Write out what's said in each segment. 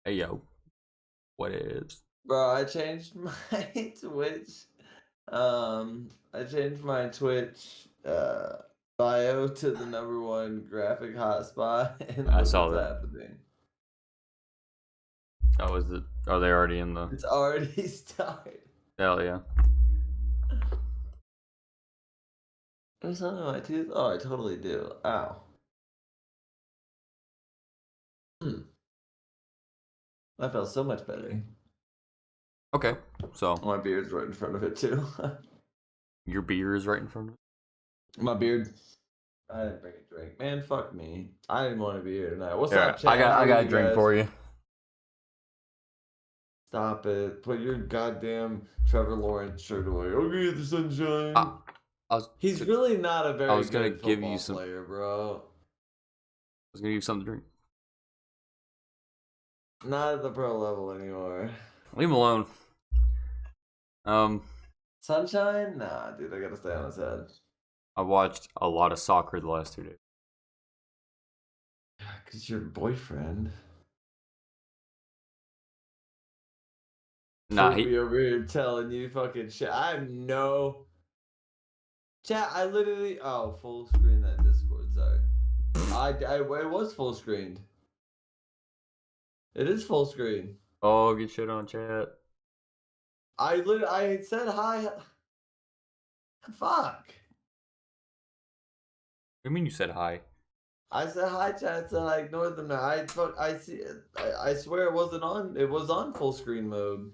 Hey yo, what is? Bro, I changed my Twitch. I changed my Twitch bio to the #1 graphic hotspot, and I look saw what's that. happening. Oh, is it? Are they already in the? It's already started. Hell yeah. There's something on my tooth. Oh, I totally do. Ow. That felt so much better. Okay, so My beard's right in front of it too. your beer is right in front of it. My beard. I didn't bring a drink. Man, fuck me. I didn't want to be here tonight. What's Yeah, up, chat? How I are got a you drink guys? for you. Stop it. Put your goddamn Trevor Lawrence shirt away. Okay, the sunshine. I was. He's really not a very gonna good give you football some. player, bro. I was gonna give you something to drink. Not at the pro level anymore. Leave him alone. Sunshine? Nah, dude, I gotta stay on his head. I watched a lot of soccer the last 2 days. Yeah, cause your boyfriend. Nah, Me over here telling you fucking shit. I have no. Chat, I literally. Oh, full screen that Discord. Sorry. It was full screened. It is full screen. Oh, get shit on chat. I said hi. Fuck. What do you mean you said hi? I said hi, chat, and I ignored them. I see it. I swear it wasn't on. It was on full screen mode.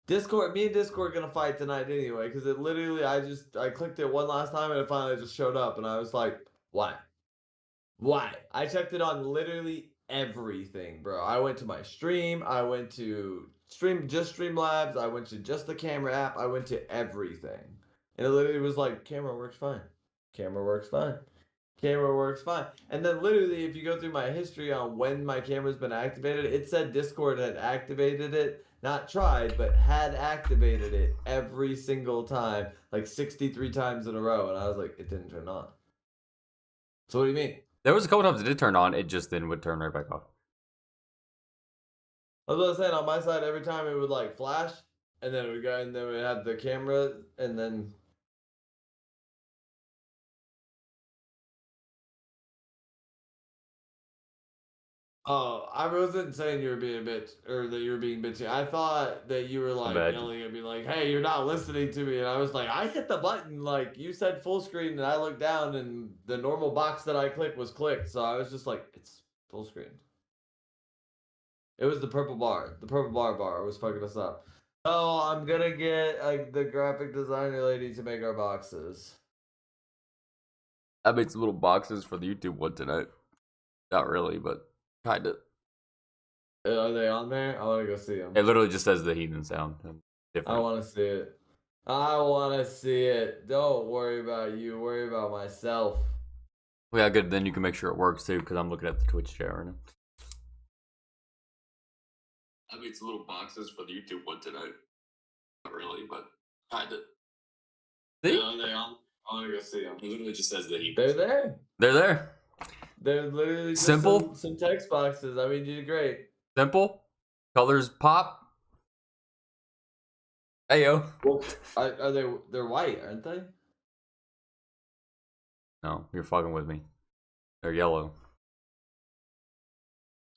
Discord, me and Discord gonna fight tonight anyway, because it literally, I clicked it one last time and it finally just showed up, and I was like, why? Why? I checked it on literally everything, bro. I went to my stream. I went to Streamlabs. I went to just the camera app. I went to everything, and it literally was like, camera works fine. Camera works fine. Camera works fine. And then literally, if you go through my history on when my camera's been activated, it said Discord had activated it. Not tried, but had activated it every single time, like 63 times in a row. And I was like, it didn't turn on. So what do you mean? There was a couple times it did turn on. It just then would turn right back off. I was saying on my side, every time it would like flash, and then it would go, and then we had the camera, and then. Oh, I wasn't saying you were being a bitch or that you were being bitchy. I thought that you were like yelling at me, like, "Hey, you're not listening to me." And I was like, "I hit the button, like you said, full screen," and I looked down, and the normal box that I clicked was clicked. So I was just like, "It's full screen." It was the purple bar. The purple bar was fucking us up. Oh, I'm gonna get the graphic designer lady to make our boxes. I made some little boxes for the YouTube one tonight. Not really, but kinda. Are they on there? I want to go see them. It literally just says the Heathen sound. I want to see it. I want to see it. Don't worry about you. Worry about myself. Well, yeah, good. Then you can make sure it works too, because I'm looking at the Twitch chat right now. I made some little boxes for the YouTube one tonight. Not really, but kinda. See? Are they on? I want to go see them. It literally just says the Heathen. They're there. They're there. They're literally just Simple. some text boxes. I mean, you did great. Simple. Colors pop. Hey yo. Well, are they? They're white, aren't they? No, you're fucking with me. They're yellow.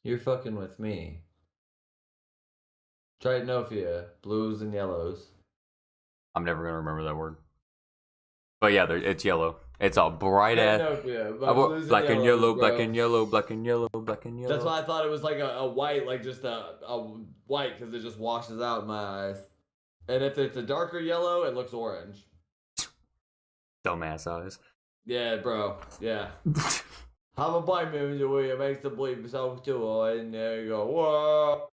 You're fucking with me. Tritanopia, blues and yellows. I'm never gonna remember that word. But yeah, it's yellow. It's a bright ass. Black and yellow, black and yellow, black and yellow, black and yellow. That's why I thought it was like a white, like just a white, because it just washes out in my eyes. And if it's a darker yellow, it looks orange. Dumbass eyes. Yeah, bro. Yeah. Have a bite movie where it makes the bleep so too, and there you go. Whoa.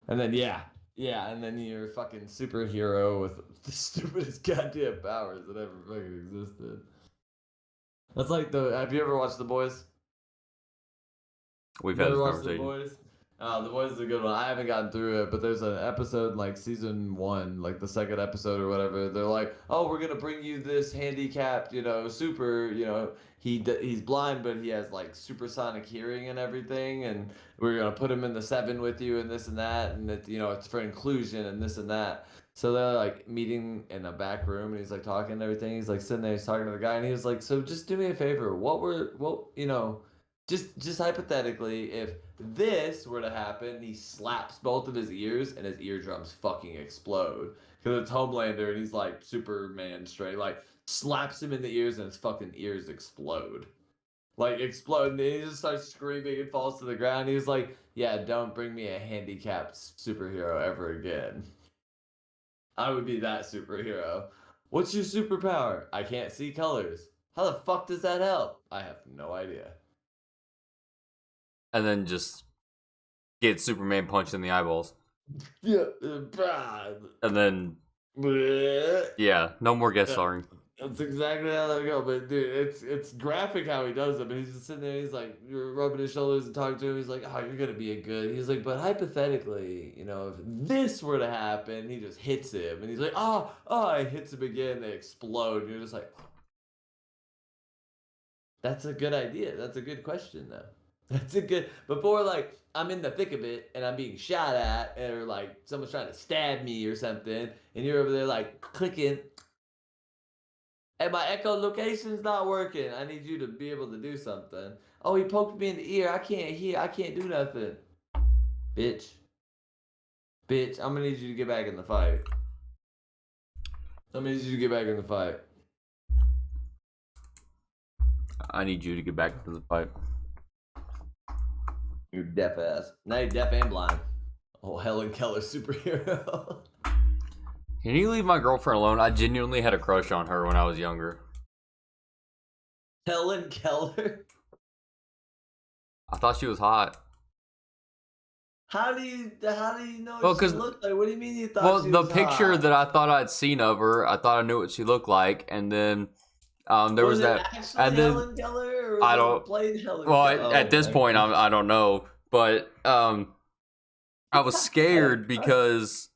And then and then you're a fucking superhero with the stupidest goddamn powers that ever fucking existed. That's like have you ever watched The Boys? We've had this watched The conversation. Boys? The Boys is a good one. I haven't gotten through it, but there's an episode like season 1, like the second episode or whatever. They're like, "Oh, we're gonna bring you this handicapped, super, he's blind, but he has like supersonic hearing and everything, and we're gonna put him in the 7 with you and this and that, and it's for inclusion and this and that." So they're like meeting in a back room, and he's like talking and everything. He's like sitting there, he's talking to the guy, and he was like, "So just do me a favor. Just hypothetically, if this were to happen, he slaps both of his ears and his eardrums fucking explode. Because it's Homelander and he's like Superman straight. Like, slaps him in the ears and his fucking ears explode. Like, explode. And he just starts screaming and falls to the ground. He's like, yeah, don't bring me a handicapped superhero ever again. I would be that superhero. What's your superpower? I can't see colors. How the fuck does that help? I have no idea. And then just get Superman punched in the eyeballs. Yeah. And then, yeah, no more guest starring. That's exactly how that go. But dude, it's graphic how he does it. But he's just sitting there. He's like, you're rubbing his shoulders and talking to him. He's like, oh, you're gonna be a good. He's like, but hypothetically, if this were to happen, he just hits him, and he's like, he hits him again. They explode. And you're just like, that's a good idea. That's a good question, though. That's a good, before like I'm in the thick of it and I'm being shot at, or like someone's trying to stab me or something, and you're over there like clicking, and my echolocation's not working. I need you to be able to do something. Oh, he poked me in the ear. I can't hear. I can't do nothing. Bitch, I'm gonna need you to get back in the fight. I'm gonna need you to get back in the fight. I need you to get back into the fight. You're deaf ass. Now you're deaf and blind. Oh, Helen Keller superhero. Can you leave my girlfriend alone? I genuinely had a crush on her when I was younger. Helen Keller? I thought she was hot. How do you know what she looked like? What do you mean you thought she was hot? Well, the picture that I thought I'd seen of her, I thought I knew what she looked like, and then there was that, and then Helen Keller, or I don't. Played Helen well, Keller? at this point, I don't know, but I was scared because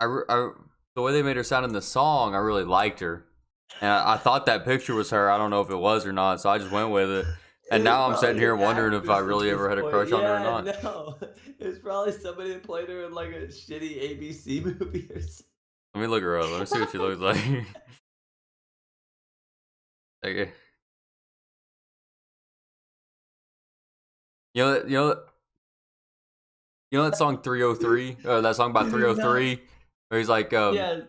the way they made her sound in the song, I really liked her, and I thought that picture was her. I don't know if it was or not, so I just went with it. And now I'm sitting here wondering if I really ever had a crush on her or not. No, it's probably somebody that played her in like a shitty ABC movie or something. Let me look her up. Let me see what she looks like. Okay. You know that song 303? That song by 303? Where he's like, yeah,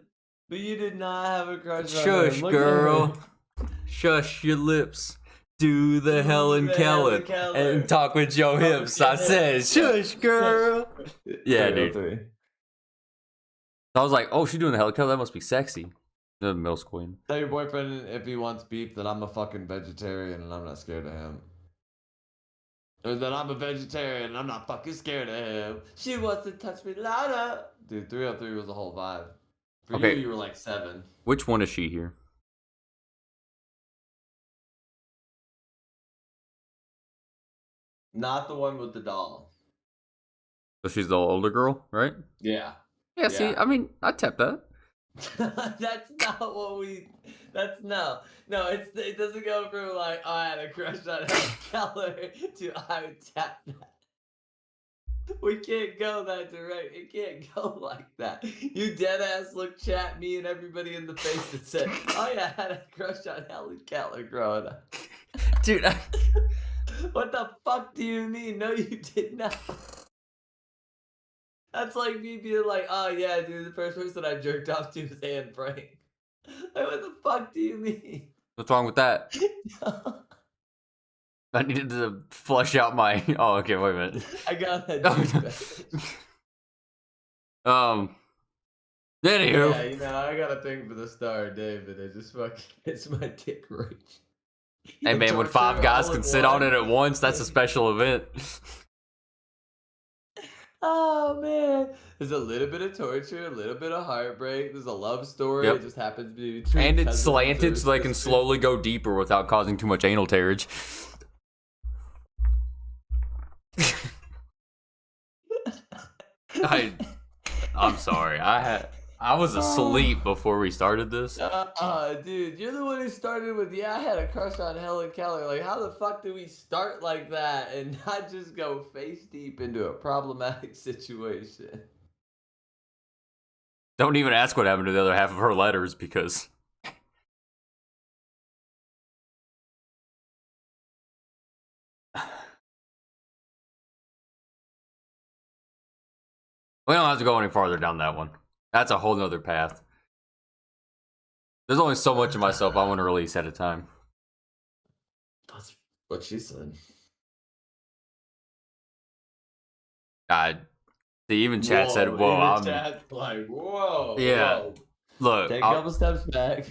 but you did not have a crush on her. Shush, girl. Shush your lips. Do the Helen Keller and talk with your hips. I said, shush, girl. Yeah, dude. I was like, oh, she's doing the Helen Keller. That must be sexy. The milk queen. Tell your boyfriend if he wants beef that I'm a fucking vegetarian and I'm not scared of him. Or that I'm a vegetarian and I'm not fucking scared of him. She wants to touch me louder. Dude, 303 was the whole vibe. For you were like 7. Which one is she here? Not the one with the doll. So she's the older girl, right? Yeah. Yeah, see, I mean, I tapped that. That's not what we. That's no. It doesn't go from like, oh, I had a crush on Helen Keller to I would tap that. We can't go that direct. It can't go like that. You dead ass look chat me and everybody in the face that said, oh yeah, I had a crush on Helen Keller growing up. Dude, what the fuck do you mean? No, you did not. That's like me being like, oh yeah, dude, the first person I jerked off to was Anne Frank. Like, what the fuck do you mean? What's wrong with that? I needed to flush out my. Oh, okay, wait a minute. I got that. Anywho. Yeah, I got a thing for the Star of David. It's my dick rage. Hey man, when 5 guys can sit on it at once, that's a special event. Oh man, there's a little bit of torture, a little bit of heartbreak. There's a love story. Yep. It just happens to be between. And it's slanted so they can slowly go deeper without causing too much anal tearage. I'm sorry. I was asleep before we started this. Dude, you're the one who started with, yeah, I had a crush on Helen Keller. Like, how the fuck do we start like that and not just go face deep into a problematic situation? Don't even ask what happened to the other half of her letters because. We don't have to go any farther down that one. That's a whole nother path. There's only so much of myself I want to release at a time. That's what she said. Even chat said, "Whoa, chat, like, whoa, yeah." Whoa. Look, take a couple steps back.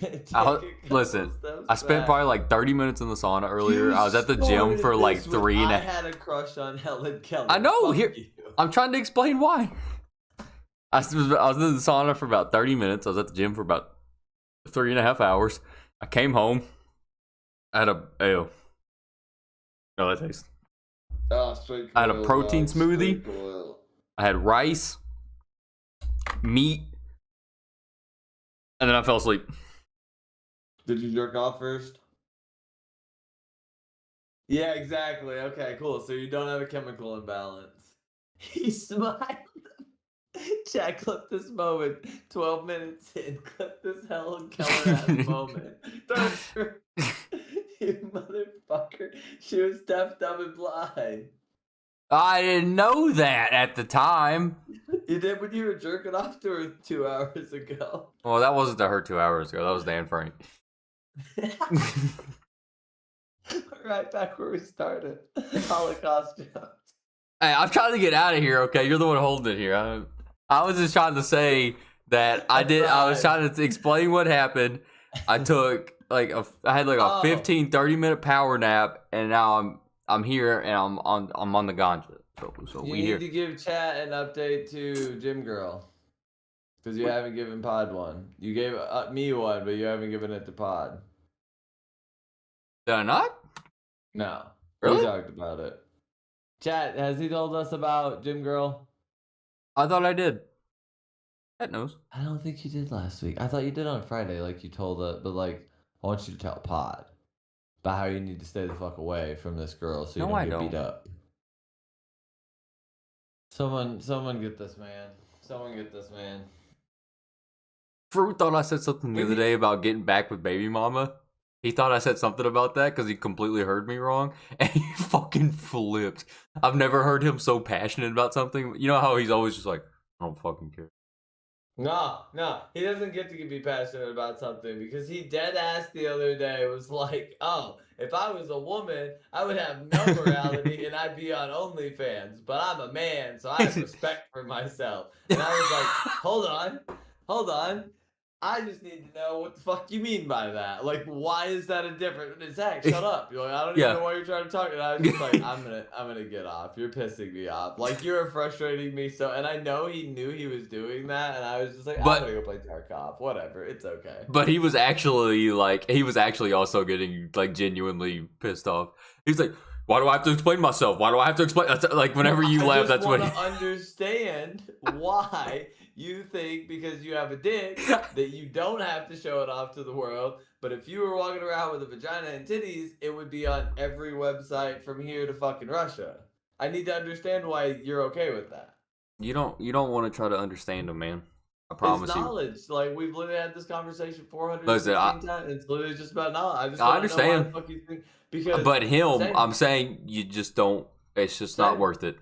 Listen, I spent probably like 30 minutes in the sauna earlier. I was at the gym for like 3 and I had a crush on Helen Keller. I know. I'm trying to explain why. I was in the sauna for about 30 minutes. I was at the gym for about 3.5 hours. I came home. I had no, that tastes. I had a protein smoothie. I had rice, meat, and then I fell asleep. Did you jerk off first? Yeah, exactly. Okay, cool. So you don't have a chemical imbalance. He smiled. Chat, clip this moment. 12 minutes in. Clip this Helen Keller-ass moment. You motherfucker. She was deaf, dumb, and blind. I didn't know that at the time. You did when you were jerking off to her 2 hours ago. Well, that wasn't to her 2 hours ago. That was Dan Frank. Right back where we started. Holocaust jokes. Hey, I'm trying to get out of here, okay? You're the one holding it here. I was just trying to say that I was trying to explain what happened. I took I had like a 15-30 minute power nap, and now I'm here and I'm on the ganja. So you need to give chat an update to Gym Girl, because you haven't given Pod one. You gave me one, but you haven't given it to Pod. Did I not? No. Really? We talked about it. Chat, has he told us about Gym Girl? I thought I did. That knows. I don't think you did last week. I thought you did on Friday, like you told us, but like I want you to tell Pod about how you need to stay the fuck away from this girl so you don't get beat up. Someone get this man. Someone get this man. Fruit thought I said something the other day about getting back with baby mama. He thought I said something about that because he completely heard me wrong, and he fucking flipped. I've never heard him so passionate about something. You know how he's always just like, I don't fucking care. No, he doesn't get to be passionate about something, because he dead ass the other day was like, oh, if I was a woman, I would have no morality and I'd be on OnlyFans, but I'm a man, so I have respect for myself. And I was like, hold on. I just need to know what the fuck you mean by that. Like, why is that a difference? Zach, shut up. You're like, I don't even know why you're trying to talk. And I was just like, I'm gonna get off. You're pissing me off. Like, you're frustrating me so. And I know he knew he was doing that. And I was just like, I'm gonna go play Tarkov. Whatever, it's okay. But he was actually also getting like genuinely pissed off. He's like, why do I have to explain myself? Why do I have to explain? Like, whenever you laugh, that's what. I understand why you think because you have a dick that you don't have to show it off to the world. But if you were walking around with a vagina and titties, it would be on every website from here to fucking Russia. I need to understand why you're okay with that. You don't want to try to understand them, man. I promise it's knowledge. you. Like, we've literally had this conversation 416 times. It's literally just about knowledge. I understand. Know why the fuck you think, because but I'm saying you just don't. It's just not worth it.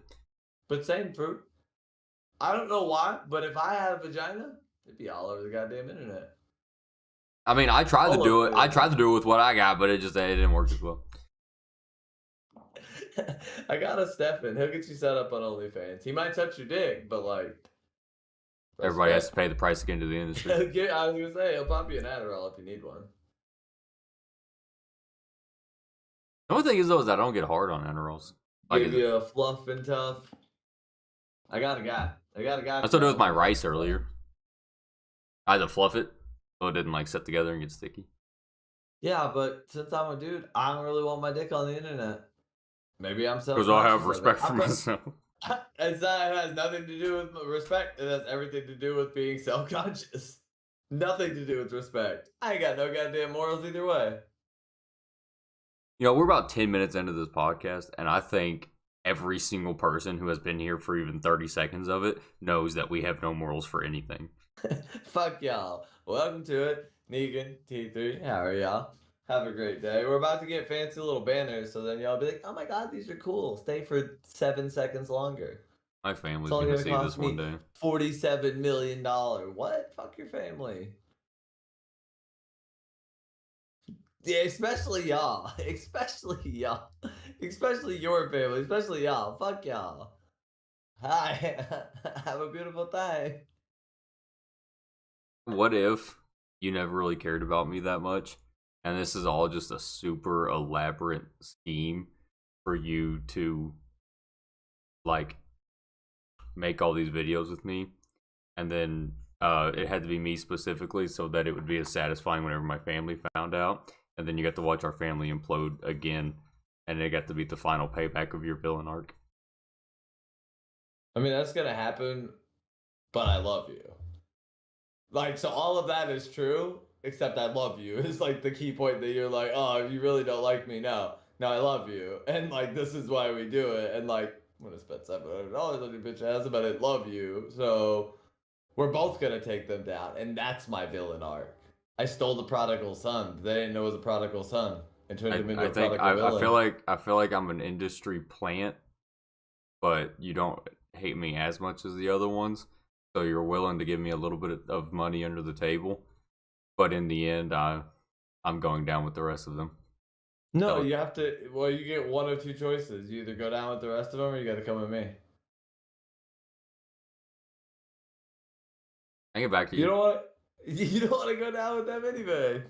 But same fruit. I don't know why, but if I had a vagina, it'd be all over the goddamn internet. I mean, I tried to do it. I tried to do it with what I got, but it didn't work as well. I got a Stefan. He'll get you set up on OnlyFans. He might touch your dick, but like, everybody has to pay the price again to the industry. I was gonna say he'll pop you an Adderall if you need one. The only thing is that I don't get hard on Adderalls. Give you a fluff and tough. I got a guy. That's what I did with my rice earlier. I had to fluff it so it didn't like sit together and get sticky. Yeah, but since I'm a dude, I don't really want my dick on the internet. Maybe I'm because I have respect for myself. It has nothing to do with respect. It has everything to do with being self-conscious. Nothing to do with respect. I ain't got no goddamn morals either way. You know, we're about 10 minutes into this podcast, and I think every single person who has been here for even 30 seconds of it knows that we have no morals for anything. Fuck y'all. Welcome to it. Negan, T3, how are y'all? Have a great day. We're about to get fancy little banners, so then y'all be like, oh my god, these are cool. Stay for 7 seconds longer. My family's It's only gonna see gonna this cost one me day. $47 million. What? Fuck your family. Yeah, especially y'all. Especially y'all. Especially your family. Especially y'all. Fuck y'all. Hi. Have a beautiful day. What if you never really cared about me that much, and this is all just a super elaborate scheme for you to, like, make all these videos with me, and then it had to be me specifically so that it would be as satisfying whenever my family found out, and then you got to watch our family implode again, and it got to be the final payback of your villain arc. I mean, that's gonna happen, but I love you. Like, so all of that is true, except I love you. It's like the key point that you're like, oh, you really don't like me now. No, I love you. And like, this is why we do it. And like, I'm gonna spend $700 on your bitch ass, but I love you. So we're both gonna take them down. And that's my villain arc. I stole the prodigal son. They didn't know it was a prodigal son and turned him into a prodigal villain. I feel like I'm an industry plant, but you don't hate me as much as the other ones. So you're willing to give me a little bit of money under the table, but in the end, I'm going down with the rest of them. No, you have to. Well, you get one of two choices. You either go down with the rest of them, or you got to come with me. I get back to you. You don't want. You don't want to go down with them anyway.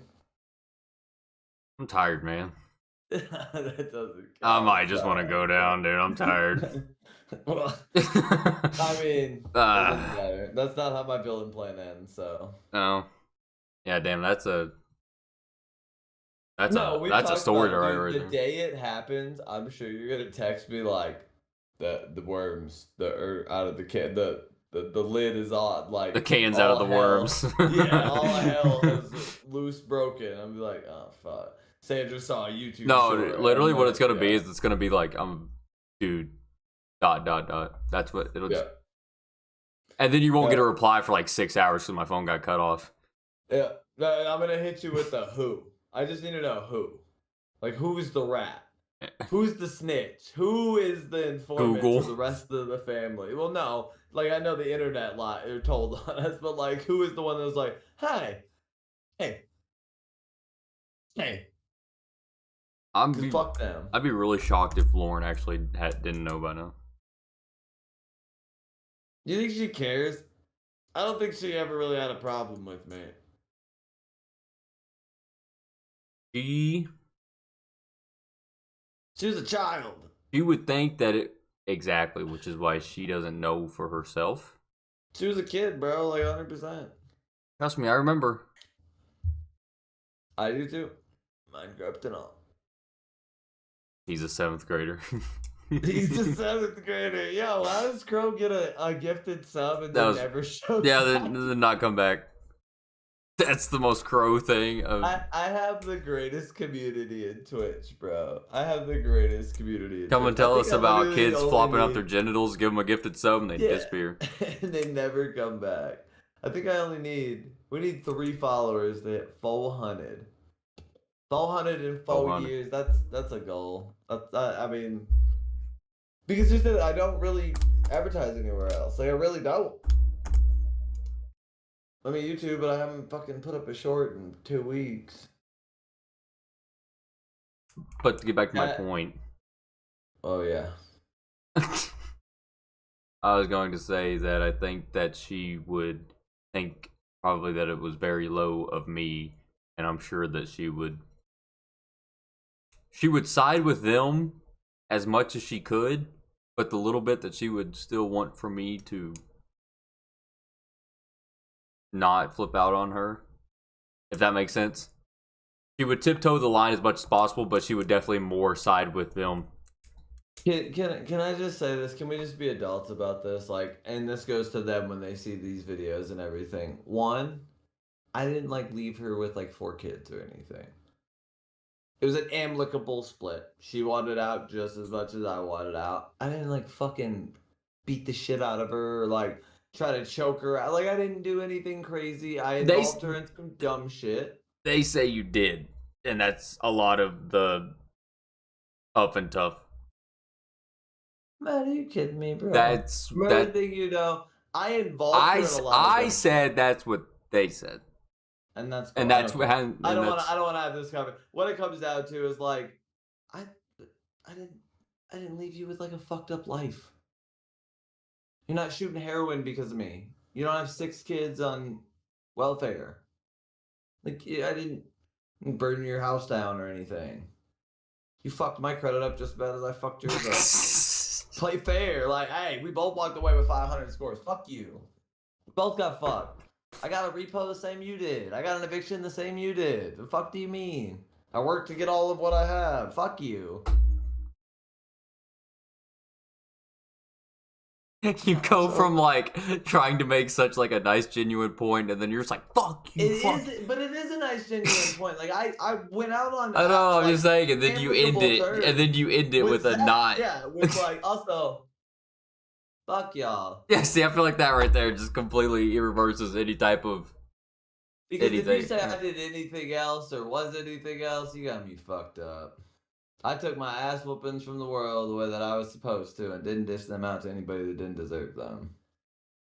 I'm tired, man. That doesn't. I might just want to go down, dude. I'm tired. Well, I mean, doesn't matter. That's not how my villain plan ends. So. No. Yeah, damn. That's a story to write right The there. day it happens, I'm sure you're gonna text me like the worms out of the can. The lid is on, like The can's out of the worms. Yeah, all hell is loose, broken. I'm like, oh fuck. Sandra saw a YouTube. No, short, literally, what it's gonna be is it's gonna be like, dude. ... That's what it'll. Yeah. And then you won't get a reply for like 6 hours because my phone got cut off. Yeah, I'm gonna hit you with the who. I just need to know who. Like, who's the rat? Who's the snitch? Who is the informant Google. to the rest of the family? Well, no. Like, I know the internet told on us, but like, who is the one that was like, hey. Fuck them. I'd be really shocked if Lauren actually didn't know by now. You think she cares? I don't think she ever really had a problem with me. She was a child. She would think that exactly, which is why she doesn't know for herself. She was a kid, bro, like 100%. Trust me, I remember. I do too. Minecraft and all. He's a 7th grader. He's a 7th grader. Yo, how does Crow get a gifted sub and then never show Yeah, then not come back. That's the most Crow thing. I have the greatest community in Twitch, bro. I have the greatest community in Come Twitch. and tell us about kids flopping out their genitals, give them a gifted sub, and they disappear. And they never come back. I think we need 3 followers to hit 400. 400 in 4 years. That's a goal. I mean, because just that I don't really advertise anywhere else. Like, I really don't. I mean, YouTube, but I haven't fucking put up a short in 2 weeks. But to get back to my point. Oh, yeah. I was going to say that I think that she would think probably that it was very low of me, and I'm sure that she would side with them as much as she could, but the little bit that she would still want for me to not flip out on her, if that makes sense. She would tiptoe the line as much as possible, but she would definitely more side with them Can I just say this? Can we just be adults about this? Like, and this goes to them when they see these videos and everything. One, I didn't like leave her with like 4 kids or anything. It was an amicable split. She wanted out just as much as I wanted out. I didn't like fucking beat the shit out of her or like try to choke her out. Like I didn't do anything crazy. I involved her in some dumb shit. They say you did, and that's a lot of the up and tough. Man, are you kidding me, bro? That's that thing, you know. I involved her in a lot of I said that's what they said. And that's cool. And that's what I don't want to have this comment. What it comes down to is like, I didn't leave you with like a fucked up life. You're not shooting heroin because of me. You don't have 6 kids on welfare. Like I didn't burn your house down or anything. You fucked my credit up just as bad as I fucked yours up. Play fair. Like, hey, we both walked away with 500 scores. Fuck you. We both got fucked. I got a repo the same you did. I got an eviction the same you did. The fuck do you mean? I worked to get all of what I have. Fuck you. You go from like trying to make such like a nice genuine point, and then you're just like, "Fuck you." But it is a nice genuine point. Like I went out on. I know. I'm just saying, and then you end it, with a not. Yeah, with like also. Fuck y'all. Yeah, see, I feel like that right there just completely reverses any type of. Because if you say I did anything else or was anything else, you got me fucked up. I took my ass whoopings from the world the way that I was supposed to and didn't dish them out to anybody that didn't deserve them.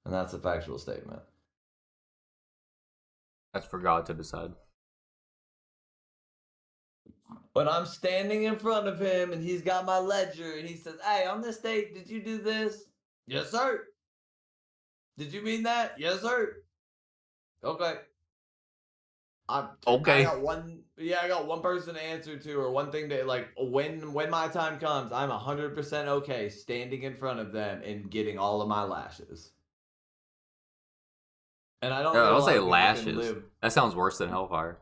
And that's a factual statement. That's for God to decide. When I'm standing in front of him and he's got my ledger and he says, "Hey, on this date, did you do this?" "Yes, sir." "Did you mean that?" "Yes, sir." Okay. I got one person to answer to, or one thing to like. When my time comes, I'm 100% okay standing in front of them and getting all of my lashes. And I don't say lashes. That sounds worse than hellfire.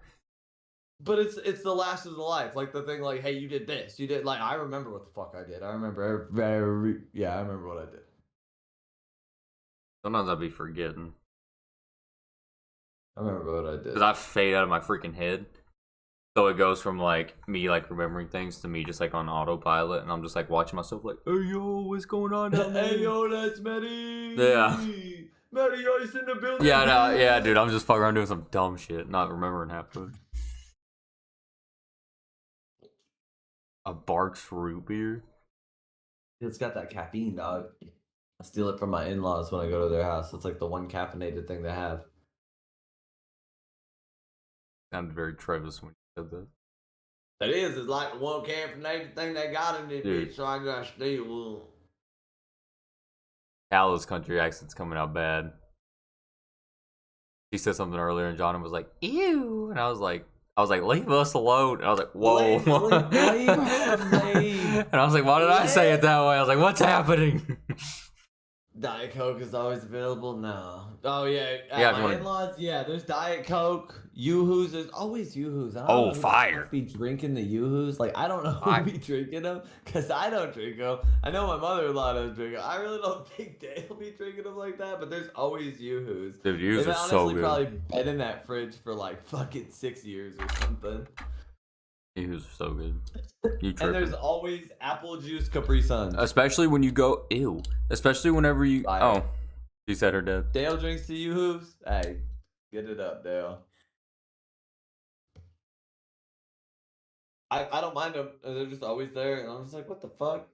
But it's the lashes of life, like the thing, like, hey, you did this, you did, like, I remember what the fuck I did. I remember I remember what I did. Sometimes I'll be forgetting. I remember what I did. Because I fade out of my freaking head. So it goes from like me like remembering things to me just like on autopilot, and I'm just like watching myself like, "Hey yo, what's going on down there?" "Hey yo, that's Maddie." Yeah. "Maddie, ice in the building." Yeah, no, yeah, dude. I'm just fucking around doing some dumb shit, not remembering half of it. A Barks root beer. It's got that caffeine, dog. I steal it from my in-laws when I go to their house. It's like the one caffeinated thing they have. Sounded very Travis when you said that. It is. It's like the one caffeinated thing they got in this bitch, so I gotta steal one. Callous country accent's coming out bad. He said something earlier, and John was like, "Ew," and I was like, "Leave us alone." And I was like, "Whoa." Leave him, and I was like, "Why did I say it that way?" I was like, "What's happening?" Diet Coke is always available now. Oh yeah, Yeah, my in-laws. Yeah, there's Diet Coke, Yoo-Hoos. There's always Yoo-Hoos. I don't know who fire! be drinking the Yoo-Hoos. Like I don't know who be drinking them because I don't drink them. I know my mother-in-law doesn't drink them. I really don't think they'll be drinking them like that. But there's always Yoo-Hoos. Dude, Yoo-Hoos are so good. Probably been in that fridge for like fucking 6 years or something. Yoo-Hoos are so good. And there's always apple juice Capri Suns. Especially when you go, ew. Especially whenever you, Fire. oh. She said her dead. Dale drinks the Yoo-Hoos. Hey, get it up, Dale. I don't mind them. They're just always there. And I'm just like, what the fuck?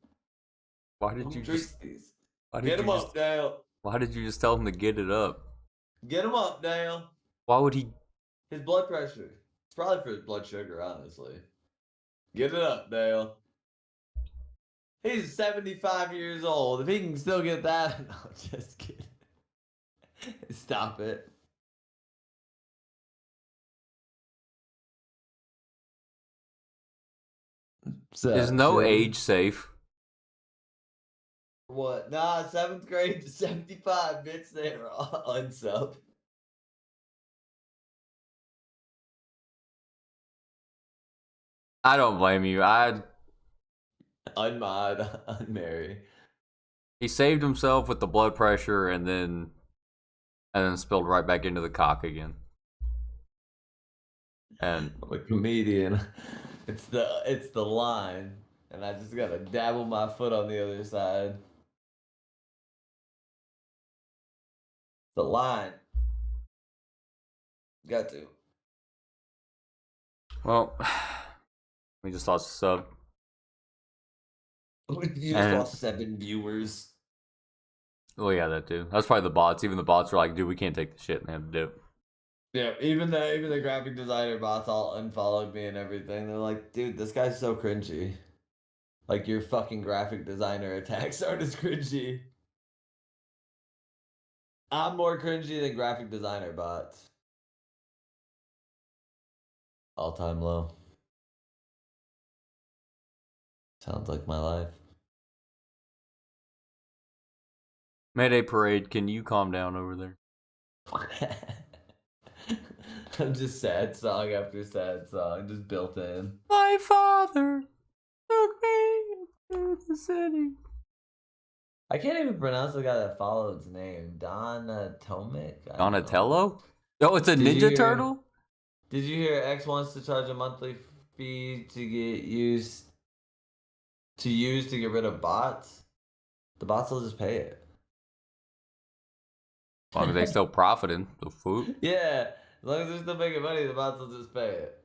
Why did you just, these? why Get them up, Dale. Why did you just tell him to get it up? Get him up, Dale. Why would he? His blood pressure. It's probably for his blood sugar, honestly. Get it up, Dale. He's 75 years old. If he can still get that, no, just kidding. Stop it. Is no age safe? What? Nah, 7th grade to 75, bitch. They were all unsub. I don't blame you. Unmod, unmarry. He saved himself with the blood pressure and then spilled right back into the cock again. And I'm a comedian. It's the line, and I just gotta dabble my foot on the other side. The line. Got to. well, we just lost a sub. You just lost 7 viewers. Oh yeah, that too. That's probably the bots. Even the bots are like, dude, we can't take the shit, and they have to do it. Yeah, even the graphic designer bots all unfollowed me and everything. They're like, dude, this guy's so cringy. Like, your fucking graphic designer attacks aren't as cringy. I'm more cringy than graphic designer bots. All-time low. Sounds like my life. Mayday Parade, can you calm down over there? I'm just sad song after sad song, just built in. My father took me to the city. I can't even pronounce the guy that followed's name. Donatomic? Donatello? Oh, it's a Ninja Turtle? Did you hear X wants to charge a monthly fee to use to get rid of bots? The bots will just pay it. As long as they still profiting the food. Yeah, as long as they're still making money, the bots will just pay it.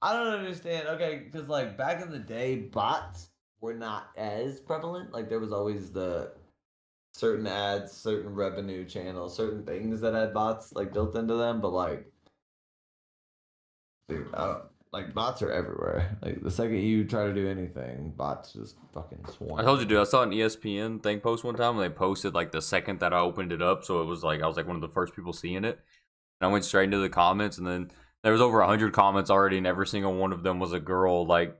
I don't understand. Okay, because like back in the day, bots were not as prevalent. Like there was always the certain ads, certain revenue channels, certain things that had bots like built into them. But like, dude, like bots are everywhere. Like the second you try to do anything, bots just fucking swarm. I told you, dude. I saw an ESPN thing post one time, and they posted like the second that I opened it up, so it was like I was like one of the first people seeing it. And I went straight into the comments, and then there was over 100 comments already, and every single one of them was a girl, like,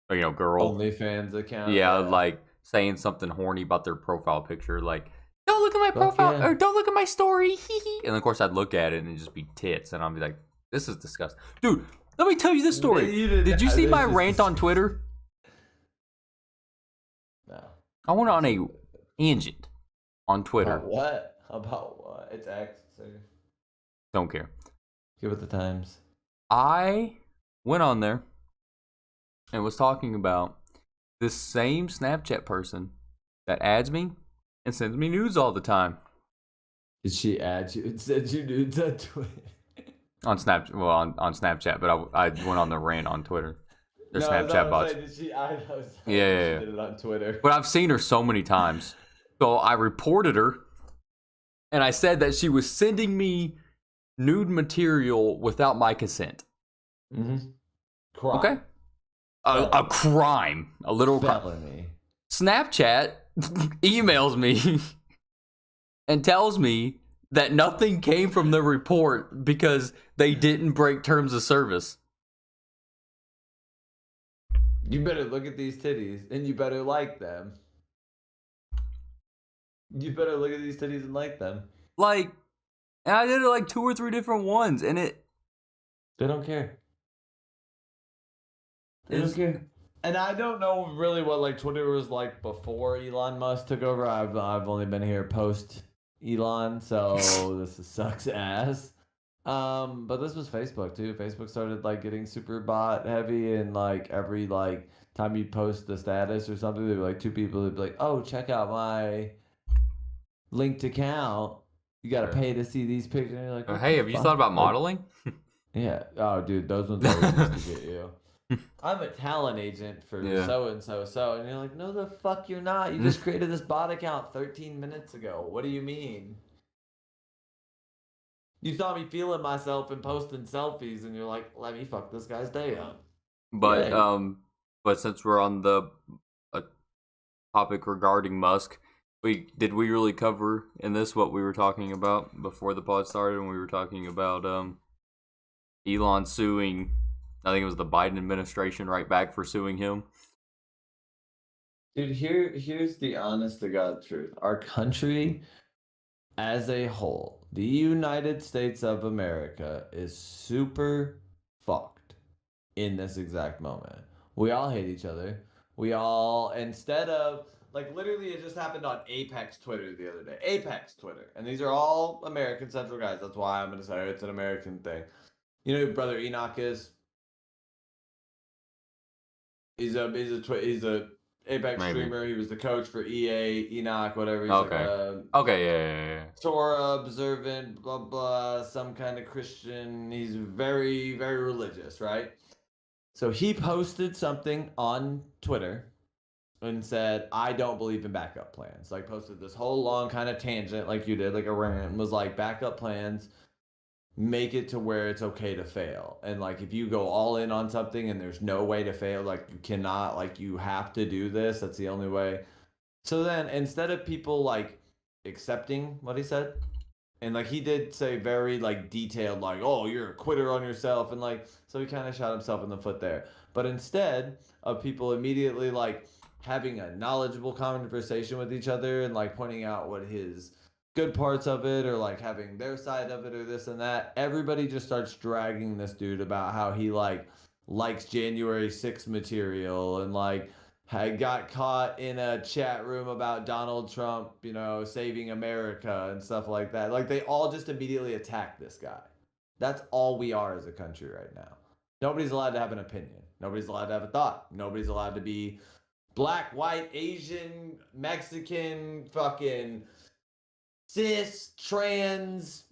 girl OnlyFans account. Yeah, like saying something horny about their profile picture, like, don't look at my profile, or don't look at my story, and of course I'd look at it and it'd just be tits, and I'd be like, this is disgusting. Dude, let me tell you this story. Did you see my rant on Twitter? No. I went on a tangent on Twitter. About what? About what? It's X. So... Don't care. Give it the times. I went on there and was talking about this same Snapchat person that adds me and sends me nudes all the time. Did she add you and send you nudes on Twitter? On Snapchat, but I went on the rant on Twitter. Their Snapchat bots. Yeah. She did it on Twitter. But I've seen her so many times. So I reported her, and I said that she was sending me nude material without my consent. Mm-hmm. Crime. Okay. A crime. A literal felony. Snapchat emails me and tells me that nothing came from the report because they didn't break terms of service. You better look at these titties and you better like them. You better look at these titties and like them. Like, and I did it like 2 or 3 different ones, and they don't care. They don't care. And I don't know really what like Twitter was like before Elon Musk took over. I've only been here post Elon, so this sucks ass. But this was Facebook too. Facebook started like getting super bot heavy, and like every like time you post the status or something, there'd be like 2 people who'd be like, "Oh, check out my linked account. You gotta pay to see these pictures." And you're like, hey, have you thought about modeling? Yeah. Oh, dude, those ones always used to get you. I'm a talent agent for so and so, and you're like, no, the fuck you're not. You just created this bot account 13 minutes ago. What do you mean? You saw me feeling myself and posting selfies, and you're like, let me fuck this guy's day up. But but since we're on the topic regarding Musk, did we really cover in this what we were talking about before the pod started when we were talking about Elon suing, I think it was the Biden administration right back for suing him? Dude, here's the honest to God truth. Our country as a whole, the United States of America, is super fucked in this exact moment. We all hate each other. We all, instead of, like, literally, it just happened on Apex Twitter the other day. Apex Twitter. And these are all American Central guys. That's why I'm going to say it's an American thing. You know who Brother Enoch is? He's a Apex Maybe. streamer. He was the coach for EA, Enoch, whatever. He's Okay. like a Okay, yeah. Torah observant, blah blah, some kind of Christian. He's very, very religious, right? So he posted something on Twitter and said, I don't believe in backup plans. Like, posted this whole long kind of tangent, like you did, like a rant, was like, backup plans make it to where it's okay to fail. And like, if you go all in on something and there's no way to fail, like, you cannot, like, you have to do this. That's the only way. So then, instead of people like accepting what he said, and like, he did say very like detailed, like, oh, you're a quitter on yourself, and like, so he kind of shot himself in the foot there. But instead of people immediately like having a knowledgeable conversation with each other and like pointing out what his good parts of it, or like having their side of it, or this and that, everybody just starts dragging this dude about how he like likes January 6th material, and like had got caught in a chat room about Donald Trump, you know, saving America and stuff like that. Like, they all just immediately attack this guy. That's all we are as a country right now. Nobody's allowed to have an opinion. Nobody's allowed to have a thought. Nobody's allowed to be black, white, Asian, Mexican, fucking cis, trans,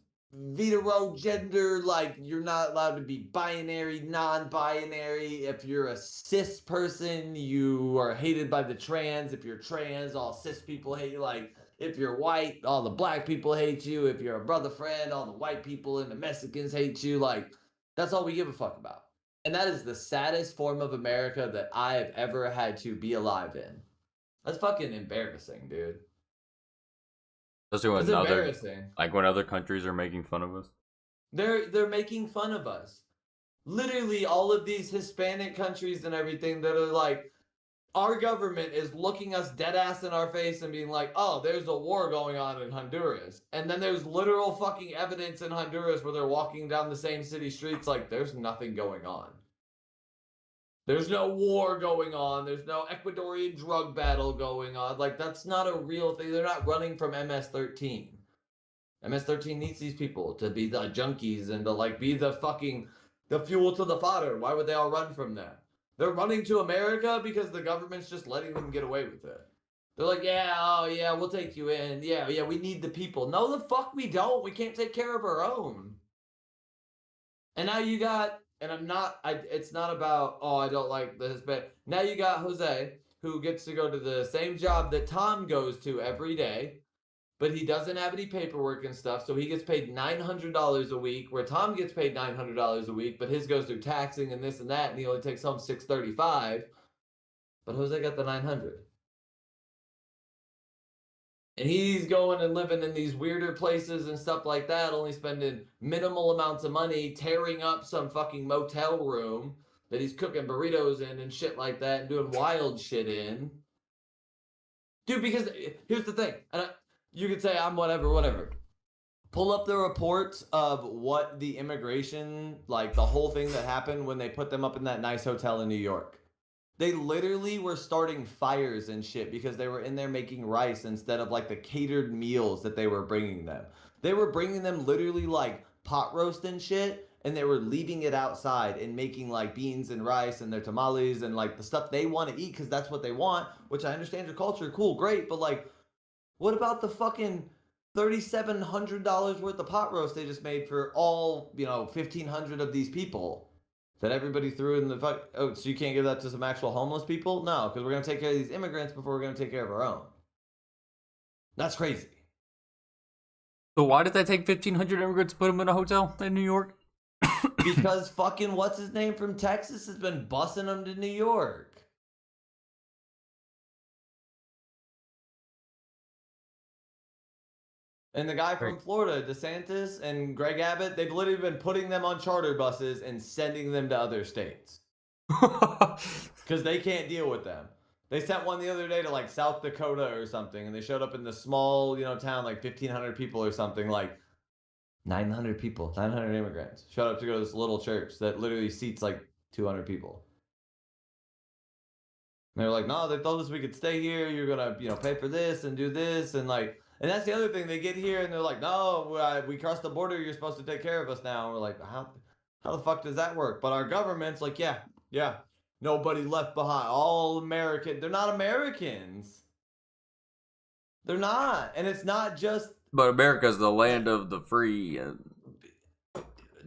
hetero gender. Like, you're not allowed to be binary, non-binary. If you're a cis person, you are hated by the trans. If you're trans, all cis people hate you. Like, if you're white, all the black people hate you. If you're a brother friend, all the white people and the Mexicans hate you. Like, that's all we give a fuck about. And that is the saddest form of America that I have ever had to be alive in. That's fucking embarrassing, dude. Especially when It's embarrassing. like when other countries are making fun of us. They're making fun of us. Literally, all of these Hispanic countries and everything that are like, our government is looking us dead ass in our face and being like, oh, there's a war going on in Honduras. And then there's literal fucking evidence in Honduras where they're walking down the same city streets like there's nothing going on. There's no war going on. There's no Ecuadorian drug battle going on. Like, that's not a real thing. They're not running from MS-13. MS-13 needs these people to be the junkies and to like be the fucking the fuel to the fodder. Why would they all run from that? They're running to America because the government's just letting them get away with it. They're like, yeah, oh yeah, we'll take you in. Yeah, we need the people. No, the fuck we don't. We can't take care of our own. And now you got, and it's not about, oh, I don't like this, but now you got Jose, who gets to go to the same job that Tom goes to every day, but he doesn't have any paperwork and stuff, so he gets paid $900 a week, where Tom gets paid $900 a week, but his goes through taxing and this and that, and he only takes home $635. But Jose got the $900. And he's going and living in these weirder places and stuff like that, only spending minimal amounts of money, tearing up some fucking motel room that he's cooking burritos in and shit like that, and doing wild shit in. Dude, because here's the thing, and you could say I'm whatever. Pull up the reports of what the immigration, like the whole thing that happened when they put them up in that nice hotel in New York. They literally were starting fires and shit because they were in there making rice instead of like the catered meals that they were bringing them. They were bringing them literally like pot roast and shit, and they were leaving it outside and making like beans and rice and their tamales and like the stuff they want to eat because that's what they want, which I understand your culture, cool, great, but like, what about the fucking $3,700 worth of pot roast they just made for all, 1,500 of these people that everybody threw in the fuck? Oh, so you can't give that to some actual homeless people? No, because we're going to take care of these immigrants before we're going to take care of our own. That's crazy. So why did that take 1,500 immigrants to put them in a hotel in New York? Because fucking what's his name from Texas has been busing them to New York. And the guy from Florida, DeSantis and Greg Abbott, they've literally been putting them on charter buses and sending them to other states. Because they can't deal with them. They sent one the other day to like South Dakota or something, and they showed up in the small, town, like 1,500 people or something, like 900 people, 900 immigrants showed up to go to this little church that literally seats like 200 people. they're like, no, they told us we could stay here. You're gonna, pay for this and do this and like, and that's the other thing. They get here and they're like, no, we crossed the border. You're supposed to take care of us now. And we're like, how the fuck does that work? But our government's like, yeah, nobody left behind. All American. They're not Americans. They're not, and it's not just. But America's the land of the free and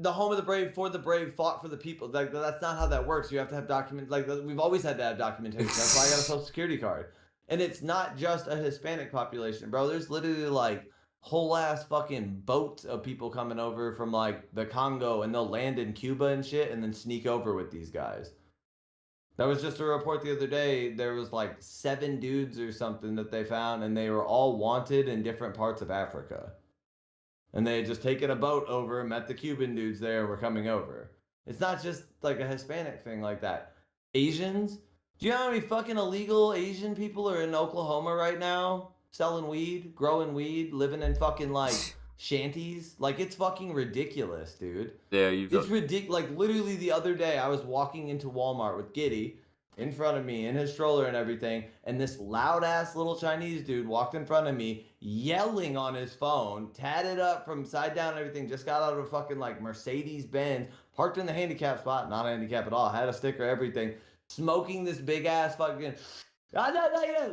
the home of the brave, for the brave, fought for the people. Like, that's not how that works. You have to have document. Like, we've always had to have documentation. That's why I got a social security card. And it's not just a Hispanic population, bro. There's literally like whole ass fucking boats of people coming over from like the Congo, and they'll land in Cuba and shit, and then sneak over with these guys. That was just a report the other day. There was like 7 dudes or something that they found, and they were all wanted in different parts of Africa. And they had just taken a boat over, met the Cuban dudes there, and were coming over. It's not just like a Hispanic thing like that. Asians? Do you know how many fucking illegal Asian people are in Oklahoma right now? Selling weed, growing weed, living in fucking like shanties? Like, it's fucking ridiculous, dude. Yeah, it's ridiculous. Like, literally the other day, I was walking into Walmart with Giddy in front of me in his stroller and everything, and this loud ass little Chinese dude walked in front of me yelling on his phone, tatted up from side down and everything, just got out of a fucking like Mercedes Benz, parked in the handicap spot, not a handicap at all, had a sticker, everything, smoking this big ass fucking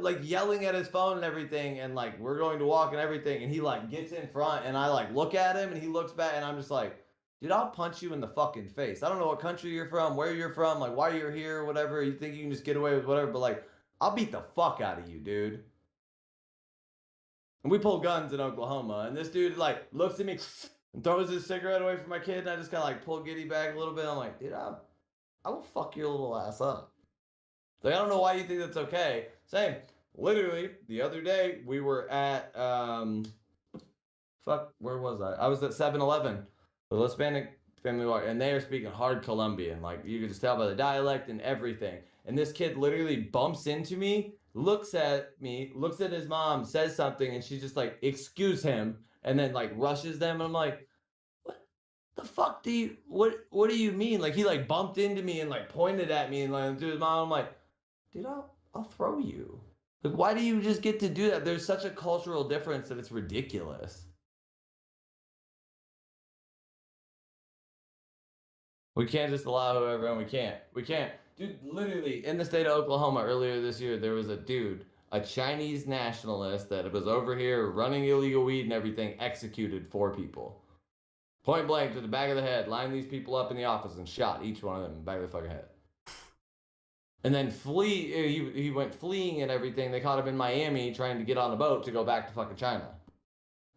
like yelling at his phone and everything, and like we're going to walk and everything, and he like gets in front, and I like look at him and he looks back, and I'm just like, dude, I'll punch you in the fucking face. I don't know what country you're from, where you're from, like why you're here, whatever. You think you can just get away with whatever, but like, I'll beat the fuck out of you, dude. And we pull guns in Oklahoma, and this dude like looks at me and throws his cigarette away from my kid, and I just kind of like pull Giddy back a little bit. I'm like, dude, I will fuck your little ass up. Like, I don't know why you think that's okay. Same. Literally, the other day, we were at, where was I? I was at 7-Eleven. The Hispanic family walk, and they are speaking hard Colombian. Like, you could just tell by the dialect and everything. And this kid literally bumps into me, looks at me, looks at his mom, says something, and she's just like, excuse him, and then like rushes them. And I'm like, the fuck do you, what do you mean? Like, he like bumped into me and like pointed at me and like to his mom. I'm like, dude, I'll throw you. Like, why do you just get to do that? There's such a cultural difference that it's ridiculous. We can't just allow whoever, and we can't. Dude, literally, in the state of Oklahoma earlier this year, there was a dude, a Chinese nationalist that was over here running illegal weed and everything, executed 4 people. Point blank to the back of the head, lined these people up in the office and shot each one of them in the back of the fucking head. And then he went fleeing and everything. They caught him in Miami trying to get on a boat to go back to fucking China.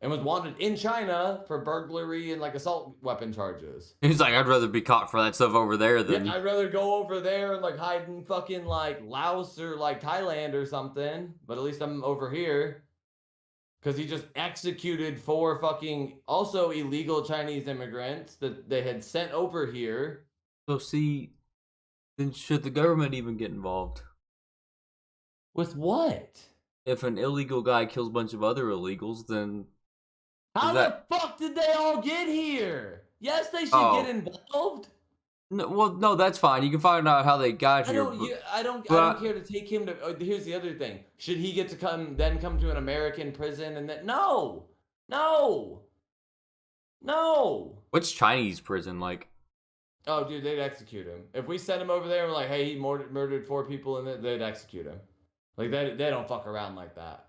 And was wanted in China for burglary and like assault weapon charges. He's like, I'd rather be caught for that stuff over there than... Yeah, I'd rather go over there and like hide in fucking like Laos or like Thailand or something. But at least I'm over here. Because he just executed 4 fucking also illegal Chinese immigrants that they had sent over here. So see, then should the government even get involved? With what? If an illegal guy kills a bunch of other illegals, then... How the fuck did they all get here? Yes, they should get involved. No, well, no, that's fine. You can find out how they got here. I don't care to take him to... here's the other thing. Should he get to come to an American prison and then... No! What's Chinese prison like? Oh, dude, they'd execute him. If we sent him over there and we're like, hey, he murdered 4 people, and they'd execute him. Like, they don't fuck around like that.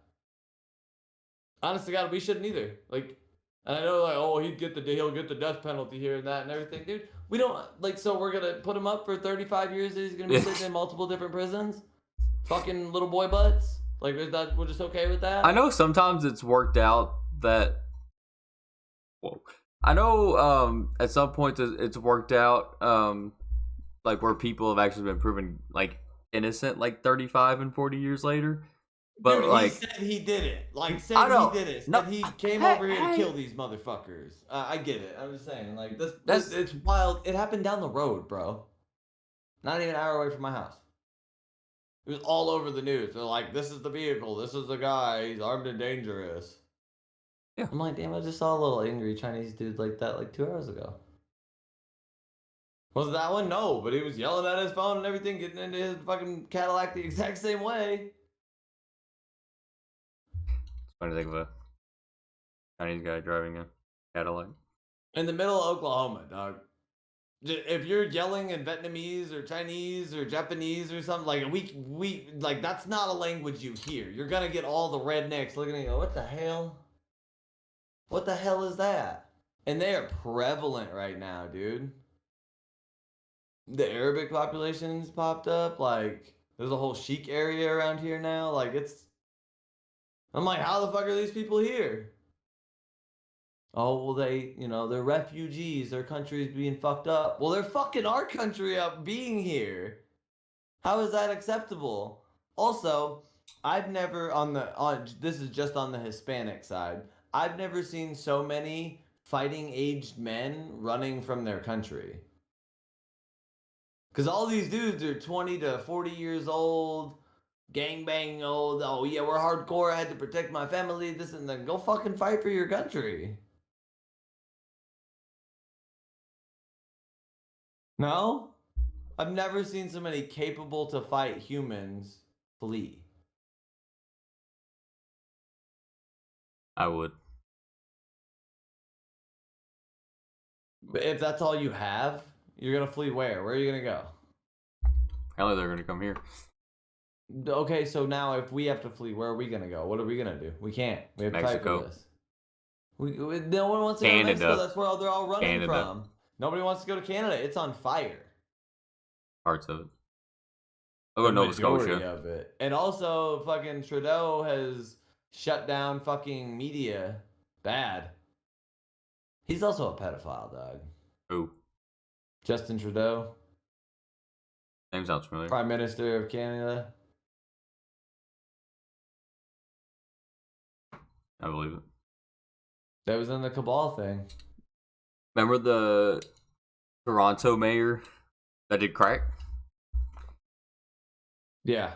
Honestly, God, we shouldn't either. Like, and I know, like, oh, he'll get the death penalty here and that and everything, dude. We don't, like, so we're gonna put him up for 35 years and he's gonna be sitting in multiple different prisons? Fucking little boy butts? Like, we're just okay with that? I know sometimes it's worked out that... Whoa. I know at some point it's worked out, like, where people have actually been proven, like, innocent, like, 35 and 40 years later. But, dude, like, he said he did it. Like, he did it. No, he came over here to kill these motherfuckers. I get it. I'm just saying, like, it's wild. It happened down the road, bro. Not even an hour away from my house. It was all over the news. They're like, this is the vehicle. This is the guy. He's armed and dangerous. Yeah. I'm like, damn, I just saw a little angry Chinese dude like that like 2 hours ago. Was that one? No, but he was yelling at his phone and everything, getting into his fucking Cadillac the exact same way. It's funny to think of a Chinese guy driving a Cadillac. In the middle of Oklahoma, dog. If you're yelling in Vietnamese or Chinese or Japanese or something, like we like that's not a language you hear. You're gonna get all the rednecks looking at you, what the hell? What the hell is that? And they are prevalent right now, dude. The Arabic population's popped up. Like, there's a whole Sheik area around here now. Like, it's. I'm like, how the fuck are these people here? Oh, well, they're refugees. Their country's being fucked up. Well, they're fucking our country up being here. How is that acceptable? Also, I've never this is just on the Hispanic side. I've never seen so many fighting aged men running from their country. Because all these dudes are 20 to 40 years old, gangbang old. Oh, yeah, we're hardcore. I had to protect my family. This and then go fucking fight for your country. No? I've never seen so many capable to fight humans flee. I would. But if that's all you have, you're going to flee where? Where are you going to go? Apparently they're going to come here. Okay, so now if we have to flee, where are we going to go? What are we going to do? We can't. We have to fight for this. No one wants to go to Mexico. That's where they're all running from. Nobody wants to go to Canada. It's on fire. Parts of it. I'll go to Nova Scotia. Of it. And also, fucking Trudeau has shut down fucking media. Bad. He's also a pedophile, dog. Who? Justin Trudeau. Name sounds familiar. Prime Minister of Canada. I believe it. That was in the Cabal thing. Remember the Toronto mayor that did crack? Yeah.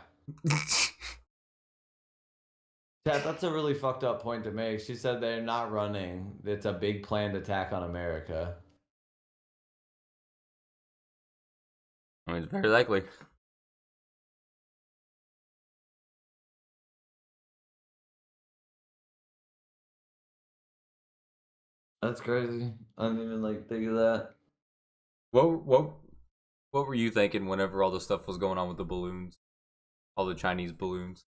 That's a really fucked up point to make. She said they're not running. It's a big planned attack on America. I mean, it's very likely. That's crazy. I didn't even think of that. What were you thinking whenever all the stuff was going on with the balloons? All the Chinese balloons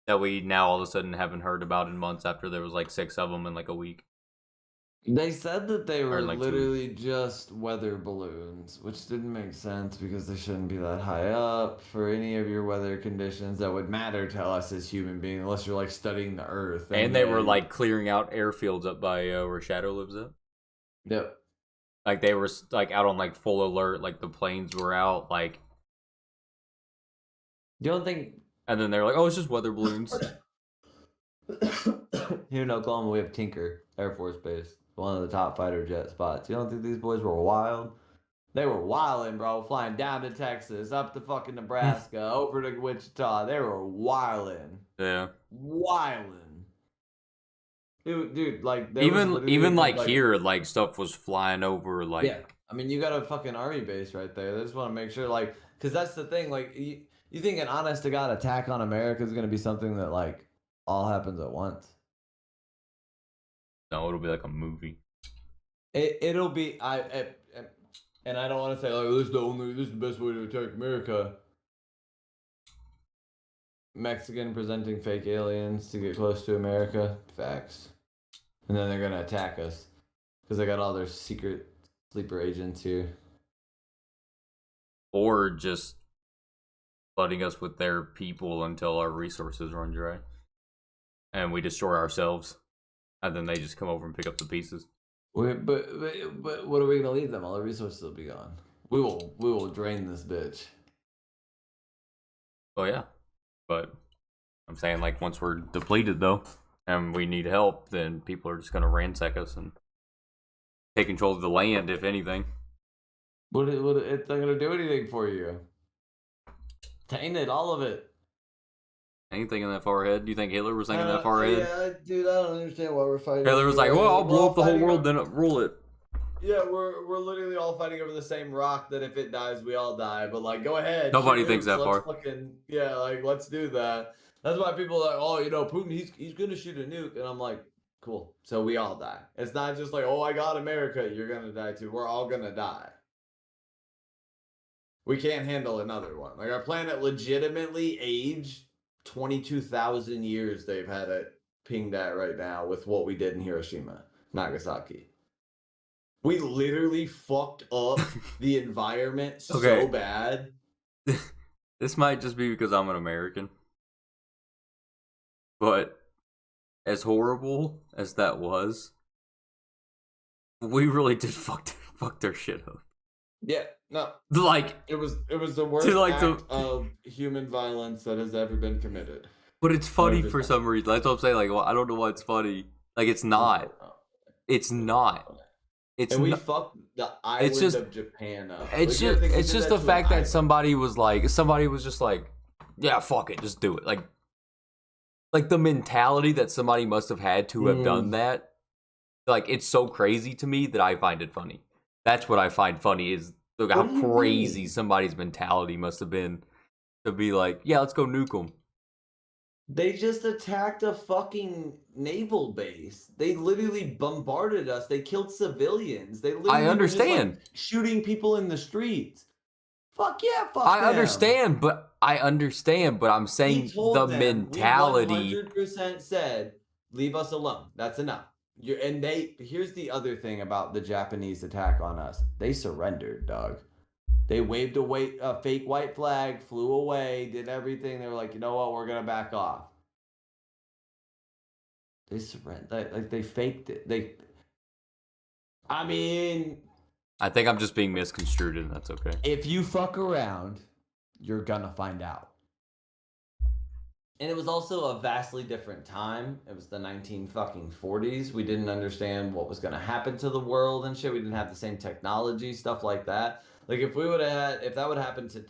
that we now all of a sudden haven't heard about in months after there was 6 of them in a week. They said that they were literally just weather balloons, which didn't make sense because they shouldn't be that high up for any of your weather conditions that would matter to us as human beings, unless you're studying the Earth. And they were clearing out airfields up by where Shadow lives at. Yep. They were out on full alert, the planes were out, You don't think? And then they were like, "Oh, it's just weather balloons." Here in Oklahoma, we have Tinker Air Force Base, one of the top fighter jet spots. You don't think these boys were wild? They were wilding, bro. Flying down to Texas, up to fucking Nebraska, over to Wichita. They were wilding. Yeah. Wilding. Dude, even here, stuff was flying over, Yeah, I mean, you got a fucking army base right there. They just want to make sure, because that's the thing, you think an honest to God attack on America is going to be something that, all happens at once? No, it'll be like a movie. It'll be, and I don't want to say, this is the best way to attack America. Mexican presenting fake aliens to get close to America. Facts. And then they're going to attack us because they got all their secret sleeper agents here. Or just flooding us with their people until our resources run dry. And we destroy ourselves. And then they just come over and pick up the pieces. But what are we going to leave them? All the resources will be gone. We will drain this bitch. Oh, yeah. But I'm saying, once we're depleted, though, and we need help, then people are just going to ransack us and take control of the land, if anything. It's not going to do anything for you. Taint it, all of it. Anything in that far ahead? Do you think Hitler was thinking that far ahead? Yeah, dude, I don't understand why we're fighting. Hitler was like, well, I'll blow up the whole world, then rule it. Yeah, we're literally all fighting over the same rock that if it dies, we all die. But like, go ahead. Nobody shoot thinks nukes, that far. Let's do that. That's why people are like, oh, Putin, he's gonna shoot a nuke, and I'm like, cool. So we all die. It's not just like, oh, I got America, you're gonna die too. We're all gonna die. We can't handle another one. Like our planet legitimately aged 22,000 years. They've had it pinged at right now with what we did in Hiroshima, Nagasaki. We literally fucked up the environment so bad. This might just be because I'm an American. But as horrible as that was, we really did fuck their shit up. Yeah, no. Like it was the worst act of human violence that has ever been committed. But it's funny 100%. For some reason. That's what I'm saying. Like, well, I don't know why it's funny. Like, it's not. It's not. We fucked the island of Japan up. It's just the fact that somebody was just like, yeah, fuck it, just do it. Like the mentality that somebody must have had to have done that. Like, it's so crazy to me that I find it funny. That's what I find funny is how crazy somebody's mentality must have been to be like, yeah, let's go nuke them. They just attacked a fucking naval base. They literally bombarded us. They killed civilians. They literally I understand. Were just, like, shooting people in the streets. Fuck yeah, fuck I them. understand, but I'm saying the mentality. We 100% said, leave us alone. That's enough. Here's the other thing about the Japanese attack on us. They surrendered, dog. They waved a fake white flag, flew away, did everything. They were like, you know what? We're going to back off. They surrendered. Like, they faked it. I think I'm just being misconstrued, and that's okay. If you fuck around, you're going to find out. And it was also a vastly different time. It was the 1940s. We didn't understand what was going to happen to the world and shit. We didn't have the same technology, stuff like that. Like, if that would happen to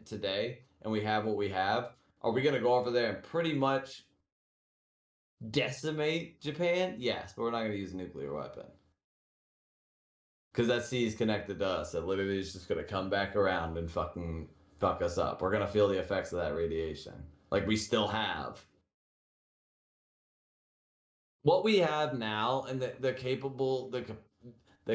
today, and we have what we have, are we gonna go over there and pretty much decimate Japan? Yes, but we're not gonna use a nuclear weapon because that sea is connected to us. It literally is just gonna come back around and fucking fuck us up. We're gonna feel the effects of that radiation, like we still have. What we have now, and the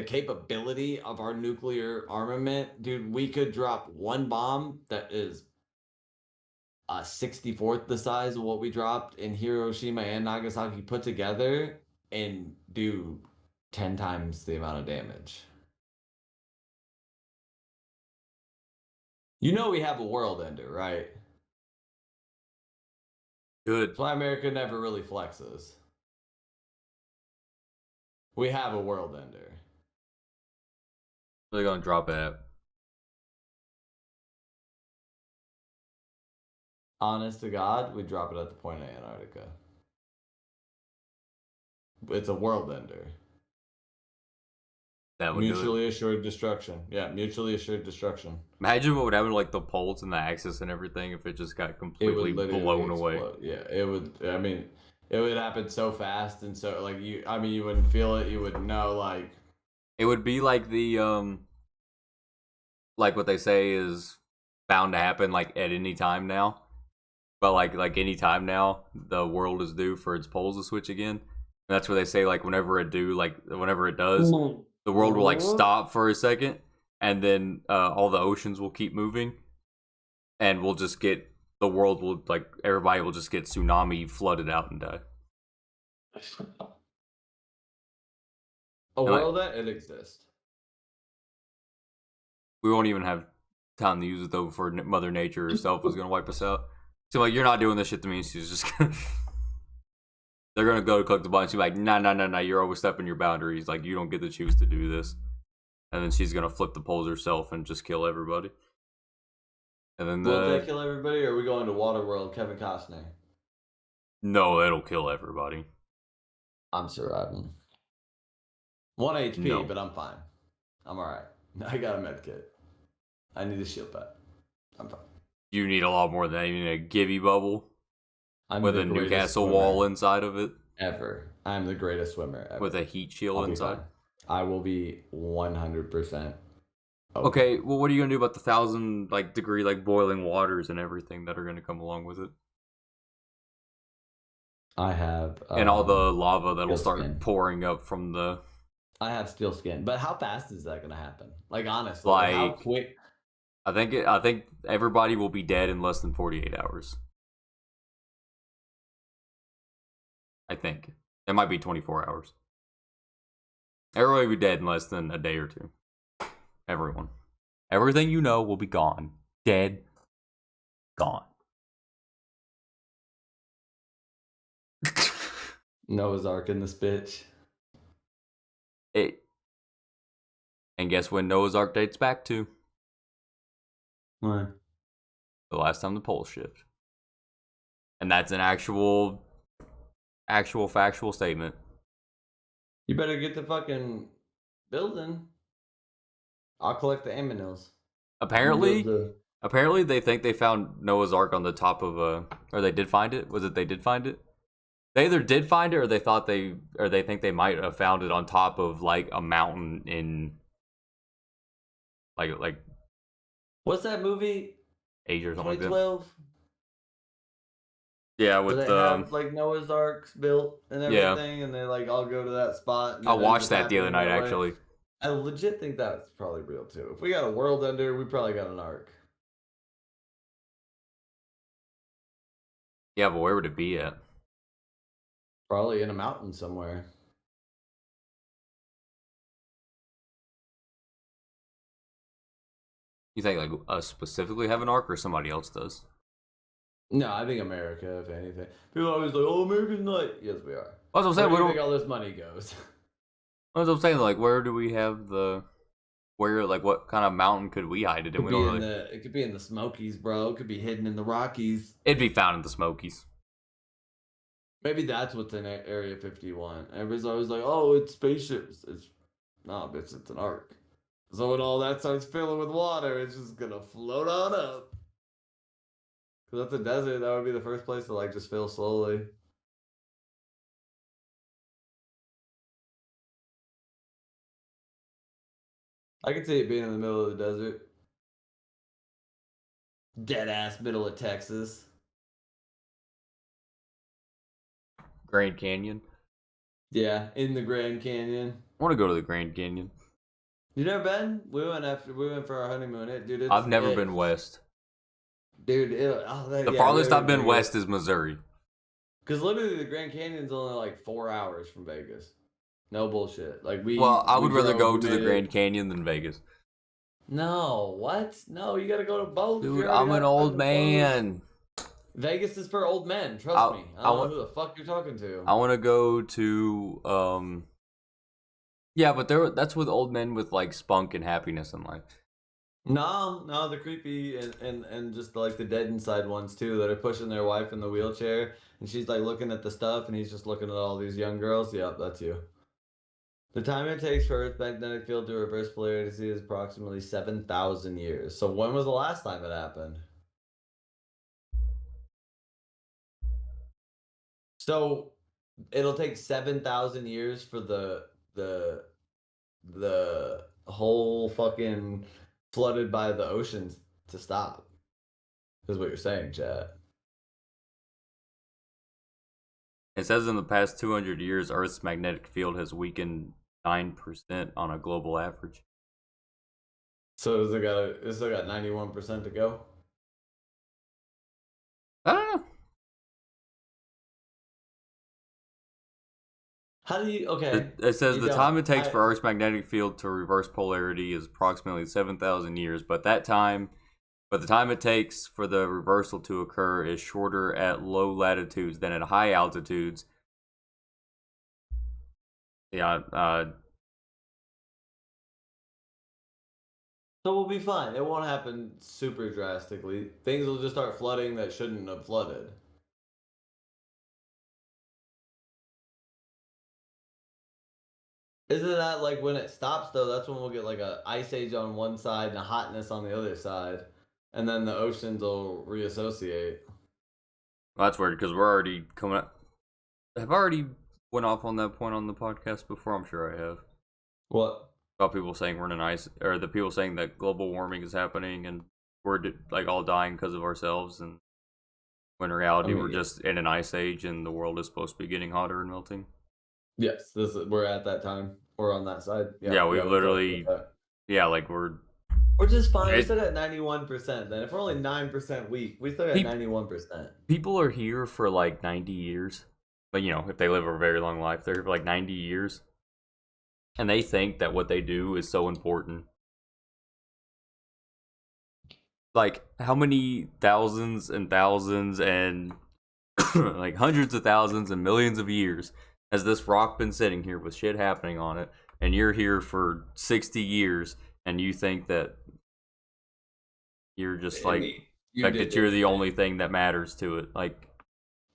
capability of our nuclear armament, dude, we could drop one bomb that is a 64th the size of what we dropped in Hiroshima and Nagasaki put together and do 10 times the amount of damage. You know we have a world ender, right? Good. That's why America never really flexes. We have a world ender. They're gonna drop it at? Honest to God, we drop it at the point of Antarctica. It's a world ender. That would mutually assured destruction. Yeah, mutually assured destruction. Imagine what would happen to like the poles and the axis and everything if it just got completely blown away. Yeah, it would. I mean, it would happen so fast and so like you. I mean, you wouldn't feel it. You would know like. It would be like the like what they say is bound to happen like at any time now. But like any time now, the world is due for its poles to switch again. And that's where they say like whenever it does, the world will like stop for a second, and then all the oceans will keep moving, and everybody will just get tsunami flooded out and die. A world that it exists. We won't even have time to use it though before Mother Nature herself is gonna wipe us out. So like, you're not doing this shit to me. She's just gonna. They're gonna go to collect the ball and she's like, nah, you're overstepping your boundaries. Like, you don't get to choose to do this. And then she's gonna flip the poles herself and just kill everybody. And then will they kill everybody, or are we going to Waterworld, Kevin Costner? No, it'll kill everybody. I'm surviving. 1 HP, no. But I'm fine. I'm alright. I got a med kit. I need a shield pad. I'm fine. You need a lot more than that. You need a Gibby bubble with a Newcastle wall inside of it. Ever. I'm the greatest swimmer ever. With a heat shield inside. I will be 100%. Okay, well, what are you gonna do about the 1,000 degree boiling waters and everything that are gonna come along with it, I have and all the lava that'll steel start skin. pouring up from the I have steel skin, but how fast is that gonna happen? Like honestly, how quick? I think everybody will be dead in less than 48 hours. I think it might be 24 hours. Everybody will be dead in less than a day or two. Everyone, everything you know will be gone, dead, gone. Noah's Ark in this bitch. And guess when Noah's Ark dates back to? What? The last time the poles shift. And that's an actual factual statement. You better get the fucking building. I'll collect the aminos. Apparently they think they found Noah's Ark on the top of or they did find it. Was it they did find it? They either did find it or they think they might have found it on top of a mountain in like what's that movie? Asia or something 2012. like that. Yeah, with they have Noah's Arks built and everything, and they all go to that spot. And I watched that the other night actually. I legit think that's probably real too. If we got a world ender, we probably got an ark. Yeah, but where would it be at? Probably in a mountain somewhere. You think us specifically have an ark or somebody else does? No, I think America, if anything. People are always like, "Oh, America's not." Yes, we are. That's what I'm saying. Where do you think all this money goes? That's what I'm saying. Where do we have what kind of mountain could we hide it in? It could be in the Smokies, bro. It could be hidden in the Rockies. It'd be found in the Smokies. Maybe that's what's in Area 51. Everybody's always like, "Oh, it's spaceships." Nah, bitch, it's an ark. So when all that starts filling with water, it's just gonna float on up. Cause that's a desert. That would be the first place to just fill slowly. I can see it being in the middle of the desert. Dead ass middle of Texas. Grand Canyon. Yeah, in the Grand Canyon. I want to go to the Grand Canyon. You never been? We went for our honeymoon. Dude, I've never been west. Dude, the farthest I've been west is Missouri. Because literally the Grand Canyon's only 4 hours from Vegas. No bullshit. I would rather go to the Grand Canyon than Vegas. No, what? No, you gotta go to both. Dude, I'm an old man. Vegas is for old men. Trust me. I don't know who the fuck you're talking to. I want to go to yeah, but that's with old men with spunk and happiness in life. No, they're creepy and just the dead inside ones too that are pushing their wife in the wheelchair and she's looking at the stuff and he's just looking at all these young girls. Yep, that's you. The time it takes for Earth's magnetic field to reverse polarity is approximately 7,000 years. So when was the last time it happened? So it'll take 7,000 years for the whole fucking flooded by the oceans to stop. Is what you're saying, chat. It says in the past 200 years, Earth's magnetic field has weakened 9% on a global average. So it's still got 91% to go? I don't know. How do you... Okay. It says the time it takes for Earth's magnetic field to reverse polarity is approximately 7,000 years, but the time it takes for the reversal to occur is shorter at low latitudes than at high altitudes. Yeah, so we'll be fine. It won't happen super drastically. Things will just start flooding that shouldn't have flooded. Isn't that when it stops though? That's when we'll get a ice age on one side and a hotness on the other side, and then the oceans will reassociate. Well, that's weird because we're already coming up. Have I already went off on that point on the podcast before? I'm sure I have. What? About people saying we're in an ice, or the people saying that global warming is happening and we're like all dying because of ourselves, and when in reality we're just in an ice age and the world is supposed to be getting hotter and melting. Yes, we're at that time. We're on that side. Yeah, we literally, like we're just fine. We still got 91%. Then if we're only 9% weak, we still got 91%. People are here for like 90 years, but you know, if they live a very long life, they're here for like 90 years, and they think that what they do is so important. Like, how many thousands and thousands and like hundreds of thousands and millions of years has this rock been sitting here with shit happening on it, and you're here for 60 years, and you think that you're just like, that you're the only thing that matters to it. Like,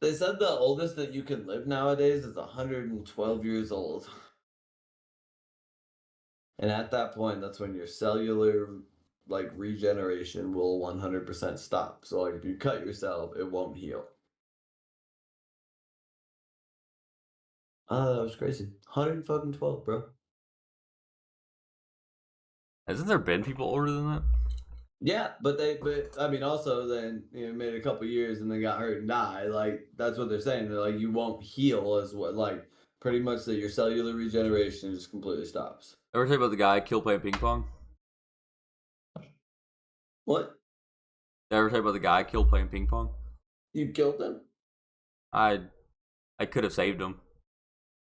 they said the oldest that you can live nowadays is 112 years old. And at that point, that's when your cellular like regeneration will 100% stop. So like if you cut yourself, it won't heal. That was crazy. 112, bro. Hasn't there been people older than that? Yeah, but I mean, also then made a couple years and then got hurt and died. Like that's what they're saying. They're like you won't heal as what like pretty much that your cellular regeneration just completely stops. Ever tell you about the guy killed playing ping pong? What? Ever tell you about the guy killed playing ping pong? You killed him? I could have saved him.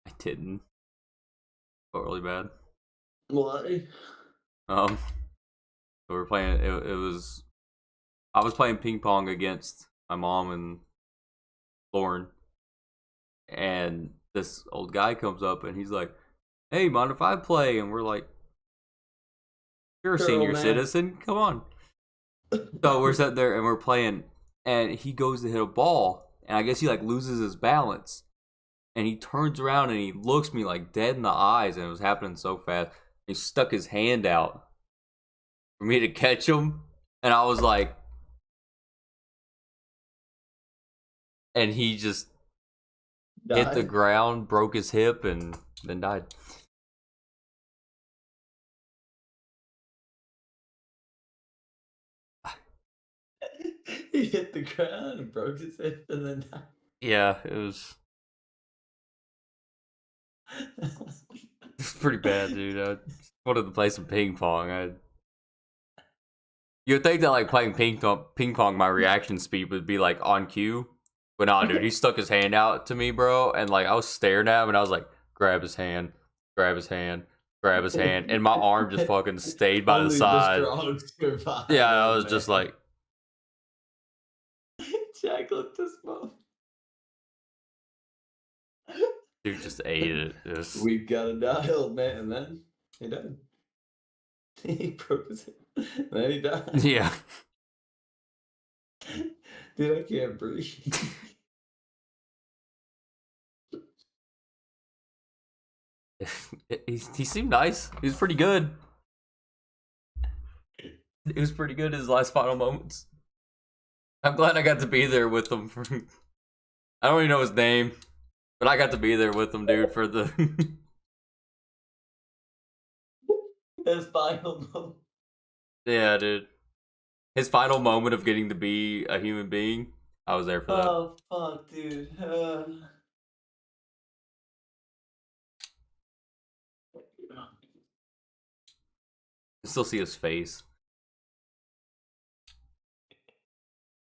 I didn't. Felt really bad. Why? We were playing. It was. I was playing ping pong against my mom and Lauren, and this old guy comes up and he's like, "Hey, mind if I play?" And we're like, "You're a senior citizen. Come on." So we're sitting there and we're playing, and he goes to hit a ball, and I guess he like loses his balance, and he turns around and he looks me like dead in the eyes, and it was happening so fast. He stuck his hand out for me to catch him, and I was like, and he just hit the ground, broke his hip, and then died. He hit the ground and broke his hip and then died. Yeah, it was. It's pretty bad, dude. I wanted to play some ping pong. You'd think that like playing ping pong, my reaction speed would be like on cue, but nah, dude. He stuck his hand out to me, bro, and like I was staring at him, and I was like, grab his hand, grab his hand, grab his hand, and my arm just fucking stayed by the side. Yeah, I was just like, Jack looked this month. Dude just ate it. We got a dial, man, and then he died. He broke his hip, and then he died. Yeah. Dude, I can't breathe. He seemed nice. He was pretty good. He was pretty good in his last final moments. I'm glad I got to be there with him. I don't even know his name, but I got to be there with him, dude, for the his final moment. Yeah, dude. His final moment of getting to be a human being. I was there for that. Oh fuck, dude. I still see his face.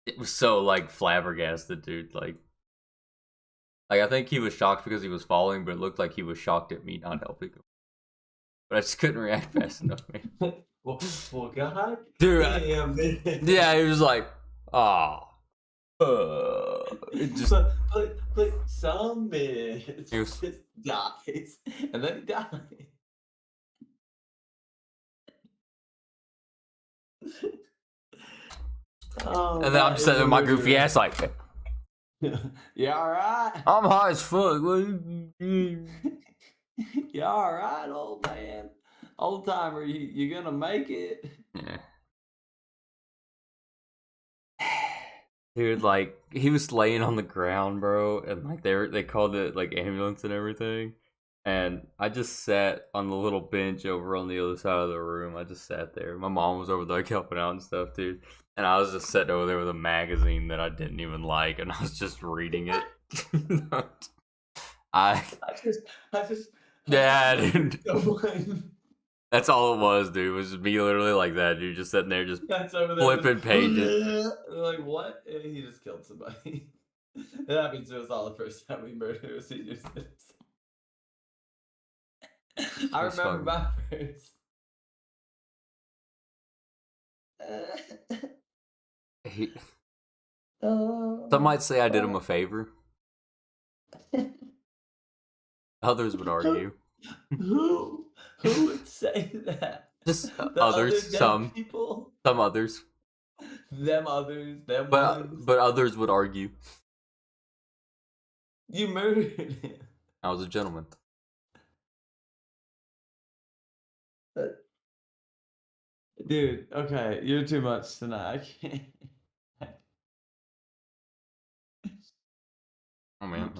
It was so like flabbergasted, dude. Like I think he was shocked because he was falling, but it looked like he was shocked at me not helping him. But I just couldn't react fast enough, man. Well, God, dude. Yeah, he was like, "Ah." It just but some man just dies, and then he dies. Oh, and then I'm just sitting there with my goofy ass like, you alright? I'm high as fuck. You alright, old man? Old timer, you gonna make it? Yeah. Dude, like, he was laying on the ground, bro, and like they called it like ambulance and everything. And I just sat on the little bench over on the other side of the room. I just sat there. My mom was over there helping out and stuff, dude. And I was just sitting over there with a magazine that I didn't even like, and I was just reading it. I yeah, dude. That's all it was, dude. It was just me literally like that, dude. Just sitting there, just flipping pages. Like, what? And he just killed somebody. It happened to us all the first time we murdered a senior citizen. I remember my first. Some might say I did him a favor. Others would argue. Who would say that? Just others, some people, some others. Them others, them but others would argue. You murdered him. I was a gentleman. Dude, okay, you're too much tonight. I can't. Oh man.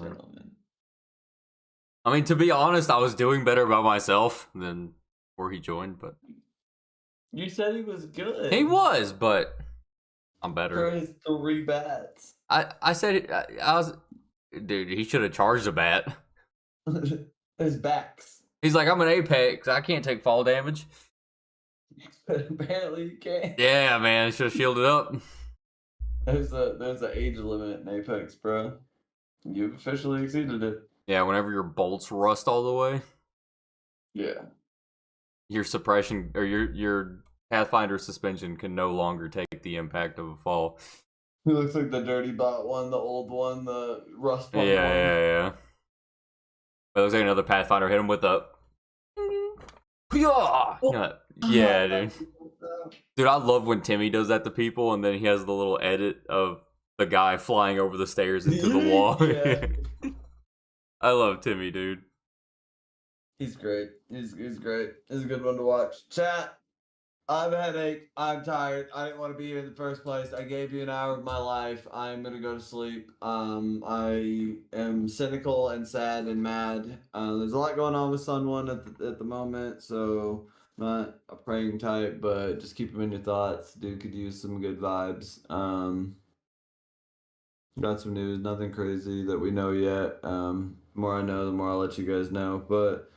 I mean, to be honest, I was doing better by myself than before he joined, but you said he was good. He was, but I'm better. For his 3 bats. I said I was, dude. He should have charged a bat. His backs. He's like, I'm an apex. I can't take fall damage. But apparently you can. Yeah, man. Should have shielded up. There's an age limit in Apex, bro. You've officially exceeded it. Yeah, whenever your bolts rust all the way. Yeah. Your suppression or your Pathfinder suspension can no longer take the impact of a fall. He looks like the dirty bot one, the old one, the rust one. Yeah. It looks like another Pathfinder hit him with a. Yeah, dude. Dude, I love when Timmy does that to people, and then he has the little edit of the guy flying over the stairs into the wall. Yeah. I love Timmy, dude. He's great. He's great. He's a good one to watch. Chat, I have a headache. I'm tired. I didn't want to be here in the first place. I gave you an hour of my life. I'm gonna go to sleep. I am cynical and sad and mad. There's a lot going on with Sun One at the moment, so not a praying type, but just keep him in your thoughts. Dude could use some good vibes. Got some news, nothing crazy that we know yet. The more I know, the more I'll let you guys know. But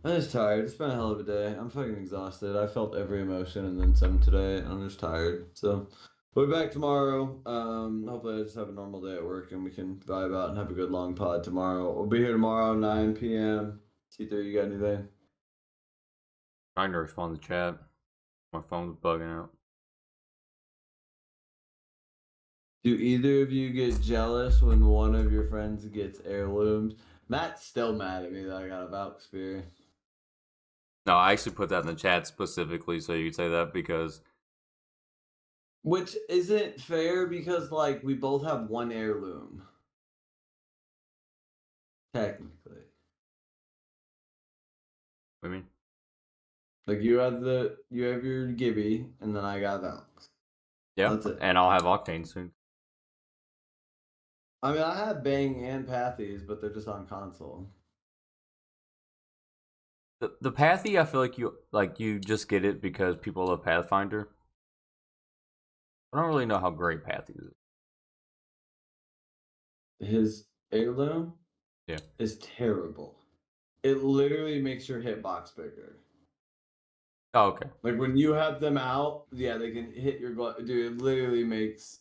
I'm just tired. It's been a hell of a day. I'm fucking exhausted. I felt every emotion and then some today. And I'm just tired. So we'll be back tomorrow. Hopefully I just have a normal day at work and we can vibe out and have a good long pod tomorrow. We'll be here tomorrow, 9 p.m. T3, you got anything? Trying to respond to chat. My phone's bugging out. Do either of you get jealous when one of your friends gets heirlooms? Matt's still mad at me that I got a Valk Spear. No, I actually put that in the chat specifically so you could say that because... Which isn't fair because, like, we both have one heirloom. Technically. What do you mean? Like, you have your Gibby, and then I got Valks. Yeah, that's it. And I'll have Octane soon. I mean, I have Bang and Pathies, but they're just on console. The Pathy, I feel like you just get it because people love Pathfinder. I don't really know how great Pathy is. His heirloom is terrible. It literally makes your hitbox bigger. Oh, okay. Like when you have them out, yeah, they can hit your glove. Dude, it literally makes...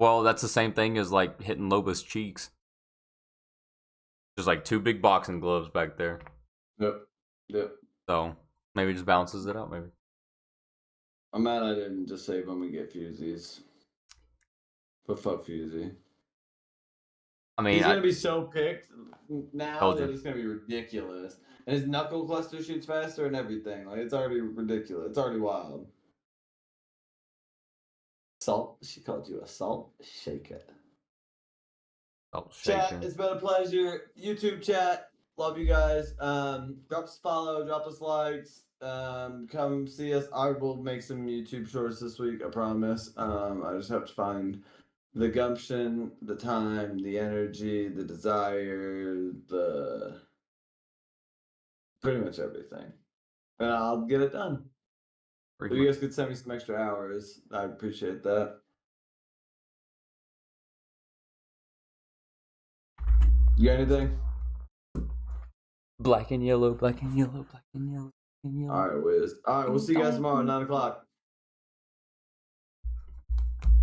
Well, that's the same thing as like hitting Loba's cheeks. There's like 2 big boxing gloves back there. Yep. So maybe it just balances it out, maybe. I'm mad I didn't just save them and get Fusies. But fuck Fusey. I mean, he's gonna be so picked now that it's gonna be ridiculous. And his knuckle cluster shoots faster and everything. Like, it's already ridiculous. It's already wild. Salt? She called you a salt shaker. Salt shaker. Chat, it's been a pleasure. YouTube chat, love you guys. Drop us a follow, drop us likes. Come see us. I will make some YouTube shorts this week, I promise. I just have to find the gumption, the time, the energy, the desire, the Pretty much everything. And I'll get it done. If you guys could send me some extra hours, I appreciate that. You got anything? Black and yellow, black and yellow, black and yellow, black and yellow. All right, Wiz. All right, we'll see you guys tomorrow at 9 o'clock.